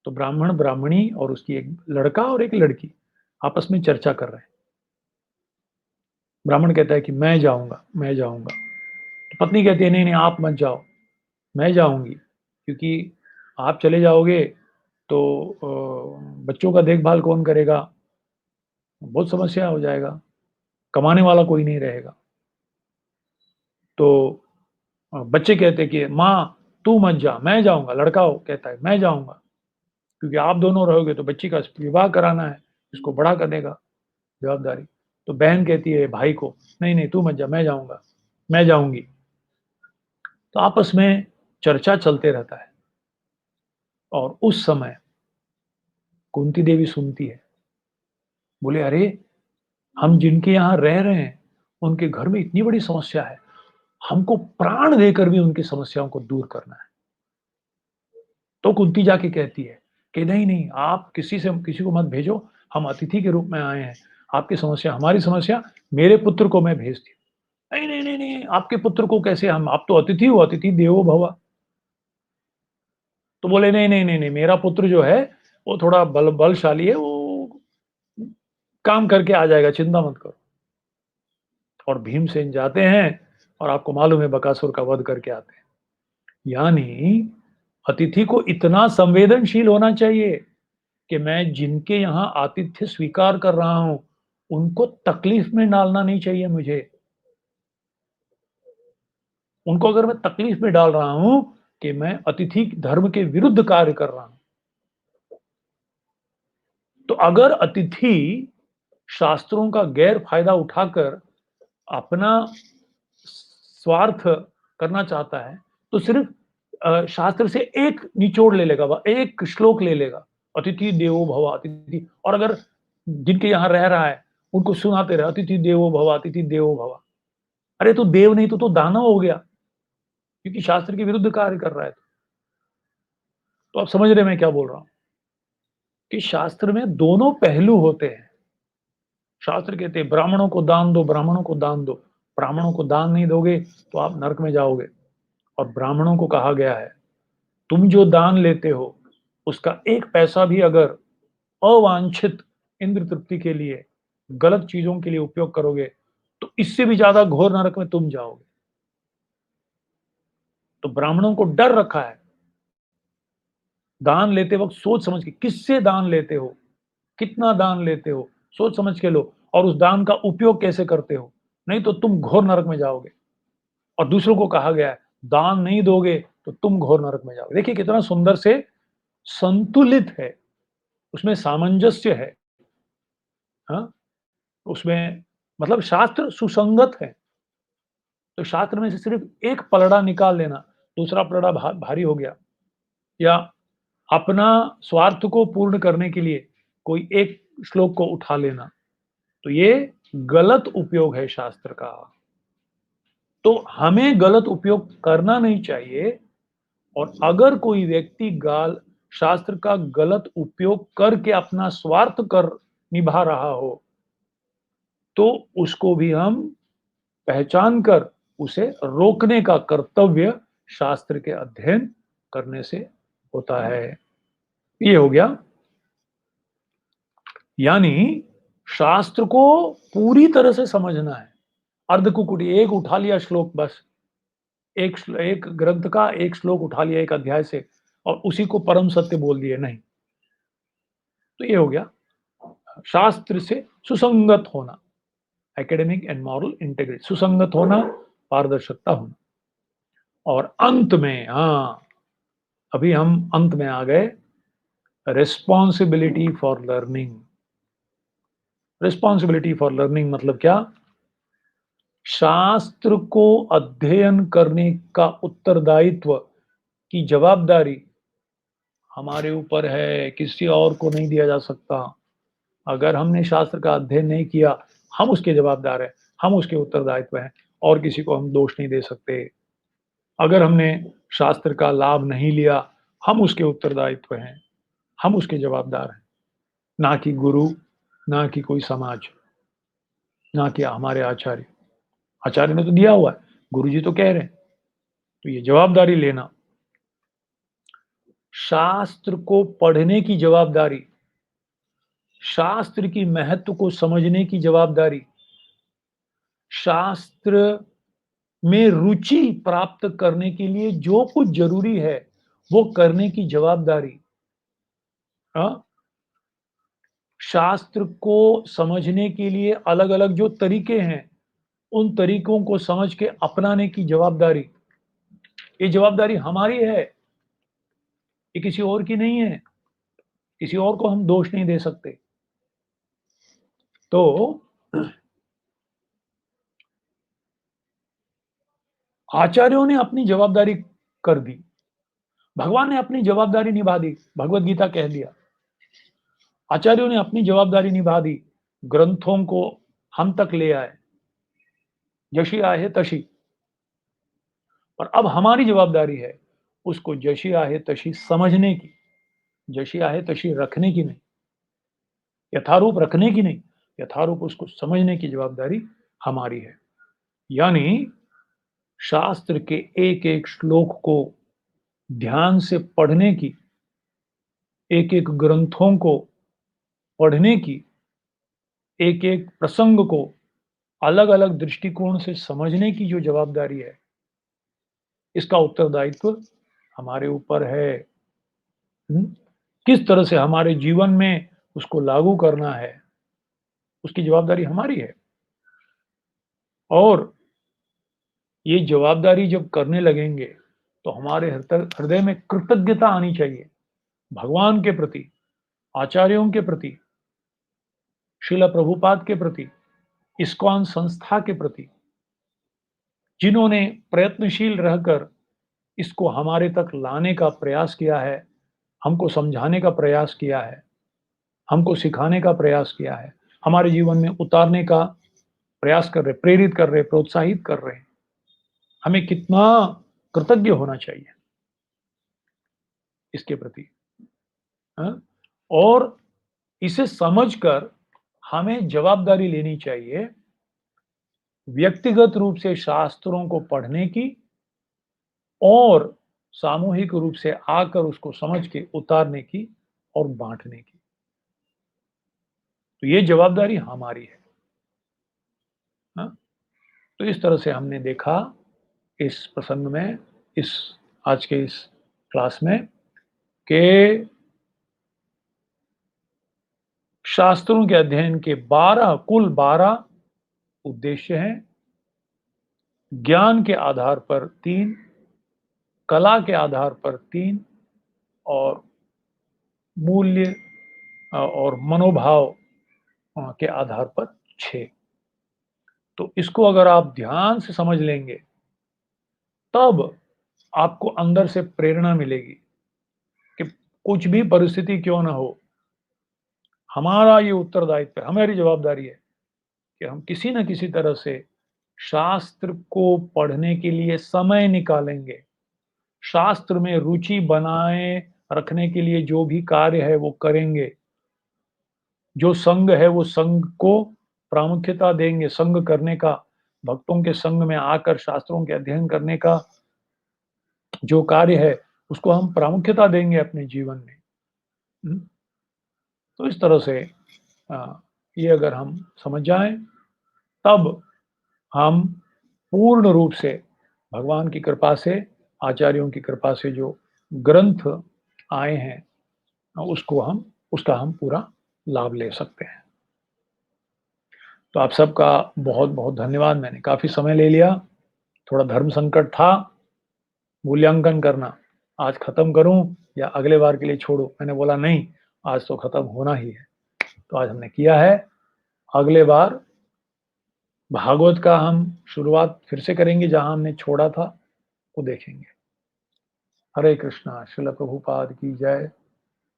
तो ब्राह्मणी और उसकी एक लड़का और एक लड़की आपस में चर्चा कर रहे हैं। ब्राह्मण कहता है कि मैं जाऊँगा, मैं जाऊँगा। तो पत्नी कहती है, नहीं-नहीं आप मत जाओ, मैं जाऊँगी, क्योंकि आप चले जाओगे तो बच्चों का देखभाल कौन करेगा? बहुत समस्या हो जाएगा, कमाने वाला कोई नहीं रहेगा। तो बच्चे कहते हैं कि माँ तू मत जा, मैं जाऊँगा। लड़का वो कहता है मैं जाऊँगा, क्योंकि आप दोनों रहोगे तो बच्ची का विवाह कराना है, इसको बड़ा करने का जवाबदारी। तो बहन कहती है भाई को, नहीं-नहीं तू मत जा, मैं जाऊँगा, मैं जाऊँगी। तो आपस में चर्चा चलते रहता है और उस समय कुंती देवी सुनती है। बोले, "अरे! हम जिनके यहाँ रह रहे हैं, उनके घर में इतनी बड़ी समस्या है, हमको प्राण देकर भी उनकी समस्याओं को दूर करना है।" तो कुंती जाके कहती है कि नहीं-नहीं आप किसी को मत भेजो, हम अतिथि के रूप में आए हैं। आपकी समस्या हमारी समस्या, मेरे पुत्र को मैं भेजती हूँ। नहीं, नहीं, नहीं, नहीं, आपके पुत्र को कैसे हम, आप तो अतिथि हो, अतिथि देवो भव। तो बोले नहीं, नहीं, नहीं, नहीं, मेरा पुत्र जो है, वो थोड़ा बलशाली है, वो काम करके आ जाएगा, चिंता मत करो। और भीमसेन जाते हैं और आपको मालूम है बकासुर का वध करके आते हैं। यानी अतिथि को इतना संवेदनशील होना चाहिए कि मैं जिनके यहाँ आतिथ्य स्वीकार कर रहा हूँ, उनको तकलीफ में डालना नहीं चाहिए मुझे। उनको अगर मैं तकलीफ में डाल रहा हूँ कि मैं अतिथि धर्म के विरुद्ध कार्य कर रहा हूँ। तो अगर अतिथि शास्त्रों का गैर फायदा उठाकर अपना स्वार्थ करना चाहता है, तो सिर्फ शास्त्र से एक निचोड़ ले लेगा, एक श्लोक ले लेगा, अतिथि देवो भव, अतिथि, और अगर जिनके यहाँ रह रहा है, उनको सुनाते रहे, अतिथि देवो भव, अतिथि देवो भव। अरे तू देव नहीं तो दानव हो गया, क्योंकि शास्त्र के विरुद्ध कार्य कर रहा है। तो आप समझ रहे हैं मैं क्या बोल रहा हूँ? कि शास्त्र में दोनों पहलू होते हैं। शास्त्र कहते हैं ब्राह्मणों को दान दो, ब्राह्मणों को दान दो। ब्राह्मणों को दान नहीं दोगे तो आप नरक में जाओगे। और ब्राह्मणों को कहा गया है, तुम जो दान लेते हो, उसका 1 पैसा भी अगर अवांछित इंद्र तृप्ति के लिए, गलत चीज़ों के लिए उपयोग करोगे, तो इससे भी ज़्यादा घोर नरक में तुम जाओगे। तो ब्राह्मणों को डर रखा है, दान लेते वक़्त सोच समझ के, किससे दान लेते हो, कितना दान लेते हो, सोच समझ के लो, और उस दान का उपयोग कैसे करते हो, नहीं तो तुम घोर नरक में जाओगे। और दूसरों को कहा गया है, दान नहीं दोगे तो तुम घोर नरक में जाओगे। देखिए कितना सुंदर से संतुलित है, उसमें सामंजस्य है, हाँ? उसमें मतलब शास्त्र सुसंगत है। तो शास्त्र में से सिर्फ एक पलड़ा निकाल लेना, दूसरा पलड़ा भारी हो गया, या अपना स्वार्थ को पूर्ण करने के लिए कोई एक श्लोक को उठा लेना, तो ये गलत उपयोग है शास्त्र का। तो हमें गलत उपयोग करना नहीं चाहिए। और अगर कोई व्यक्ति गाल शास्त्र का गलत उपयोग करके अपना स्वार्थ कर निभा रहा हो, तो उसको भी हम पहचान कर उसे रोकने का कर्तव्य शास्त्र के अध्ययन करने से होता है। ये हो गया। यानी शास्त्र को पूरी तरह से समझना है। अर्धकुकुटी एक उठा लिया श्लोक, बस एक ग्रंथ का एक श्लोक उठा लिया एक अध्याय से और उसी को परम सत्य बोल दिए, नहीं। तो ये हो गया शास्त्र से सुसंगत होना, एकेडमिक एंड मॉरल इंटेग्रिटी, सुसंगत होना, पारदर्शिता होना। और अंत में, हाँ, अभी हम अंत में आ गए, responsibility for learning. Responsibility for learning मतलब क्या? शास्त्र को अध्ययन करने का उत्तरदायित्व की जवाबदारी हमारे ऊपर है, किसी और को नहीं दिया जा सकता। अगर हमने शास्त्र का अध्ययन नहीं किया, हम उसके जवाबदार हैं, हम उसके उत्तरदायित्व हैं, और किसी को हम दोष नहीं दे सकते। अगर हमने शास्त्र का लाभ नहीं लिया, हम उसके उत्तरदायित्व हैं, हम उसके जवाबदार हैं, ना कि गुरु, ना कि कोई समाज, ना कि हमारे आचार्य। आचार्य ने तो दिया हुआ है, गुरु जी तो कह रहे हैं, तो ये जवाबदारी लेना। शास्त्र को पढ़ने की जवाबदारी, शास्त्र की महत्व को समझने की जवाबदारी, शास्त्र में रुचि प्राप्त करने के लिए जो कुछ जरूरी है वो करने की जवाबदारी, हाँ? शास्त्र को समझने के लिए अलग अलग जो तरीके हैं, उन तरीकों को समझ के अपनाने की जवाबदारी, ये जवाबदारी हमारी है, ये किसी और की नहीं है। किसी और को हम दोष नहीं दे सकते। तो आचार्यों ने अपनी जवाबदारी कर दी, भगवान ने अपनी जवाबदारी निभा दी, भगवत गीता कह दिया। आचार्यों ने अपनी जवाबदारी निभा दी, ग्रंथों को हम तक ले आए, जशी आहे तशी। और अब हमारी जवाबदारी है उसको जशी आहे तशी समझने की, जशी आहे तशी रखने की नहीं, यथारूप रखने की नहीं, यथारूप उसको समझने की जवाबदारी हमारी है। यानी शास्त्र के एक एक श्लोक को ध्यान से पढ़ने की, एक एक ग्रंथों को पढ़ने की, एक एक प्रसंग को अलग अलग दृष्टिकोण से समझने की जो जवाबदारी है, इसका उत्तरदायित्व हमारे ऊपर है। हुँ? किस तरह से हमारे जीवन में उसको लागू करना है, उसकी जवाबदारी हमारी है। और ये जवाबदारी जब करने लगेंगे तो हमारे हृदय में कृतज्ञता आनी चाहिए, भगवान के प्रति, आचार्यों के प्रति, श्रील प्रभुपाद के प्रति, इस्कॉन संस्था के प्रति, जिन्होंने प्रयत्नशील रहकर इसको हमारे तक लाने का प्रयास किया है, हमको समझाने का प्रयास किया है, हमको सिखाने का प्रयास किया है, हमारे जीवन में उतारने का प्रयास कर रहे, प्रेरित कर रहे, प्रोत्साहित कर रहे हैं। हमें कितना कृतज्ञ होना चाहिए इसके प्रति, हाँ? और इसे समझकर हमें जवाबदारी लेनी चाहिए व्यक्तिगत रूप से शास्त्रों को पढ़ने की और सामूहिक रूप से आकर उसको समझ के उतारने की और बांटने की। तो ये जवाबदारी हमारी है, हाँ? तो इस तरह से हमने देखा इस प्रसंग में, इस आज के इस क्लास में, कि शास्त्रों के अध्ययन के कुल 12 उद्देश्य हैं। ज्ञान के आधार पर 3, कला के आधार पर 3, और मूल्य और मनोभाव के आधार पर 6। तो इसको अगर आप ध्यान से समझ लेंगे, तब आपको अंदर से प्रेरणा मिलेगी कि कुछ भी परिस्थिति क्यों ना हो, हमारा ये उत्तरदायित्व है, हमारी जवाबदारी है कि हम किसी न किसी तरह से शास्त्र को पढ़ने के लिए समय निकालेंगे, शास्त्र में रुचि बनाए रखने के लिए जो भी कार्य है वो करेंगे, जो संग है वो संग को प्रामुख्यता देंगे, संग करने का, भक्तों के संग में आकर शास्त्रों के अध्ययन करने का जो कार्य है, उसको हम प्रामुख्यता देंगे अपने जीवन में। हुँ? तो इस तरह से ये अगर हम समझ जाएँ, तब हम पूर्ण रूप से भगवान की कृपा से, आचार्यों की कृपा से जो ग्रंथ आए हैं, उसका हम पूरा लाभ ले सकते हैं। तो आप सबका बहुत-बहुत धन्यवाद। मैंने काफ़ी समय ले लिया, थोड़ा धर्म संकट था, मूल्यांकन करना, आज खत्म करूँ या अगले बार के लिए छोड़ूँ? मैंने बोला नहीं, आज तो खत्म होना ही है। तो आज हमने किया है, अगले बार भागवत का हम शुरुआत फिर से करेंगे, जहाँ हमने छोड़ा था, वो देखेंगे। हरे कृष्णा, श्रील प्रभुपाद की जय,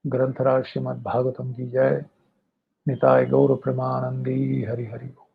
ग्रंथराज श्रीमद् भागवतम की जय, निताय गौर प्रेमानंदी, हरि हरि बोल।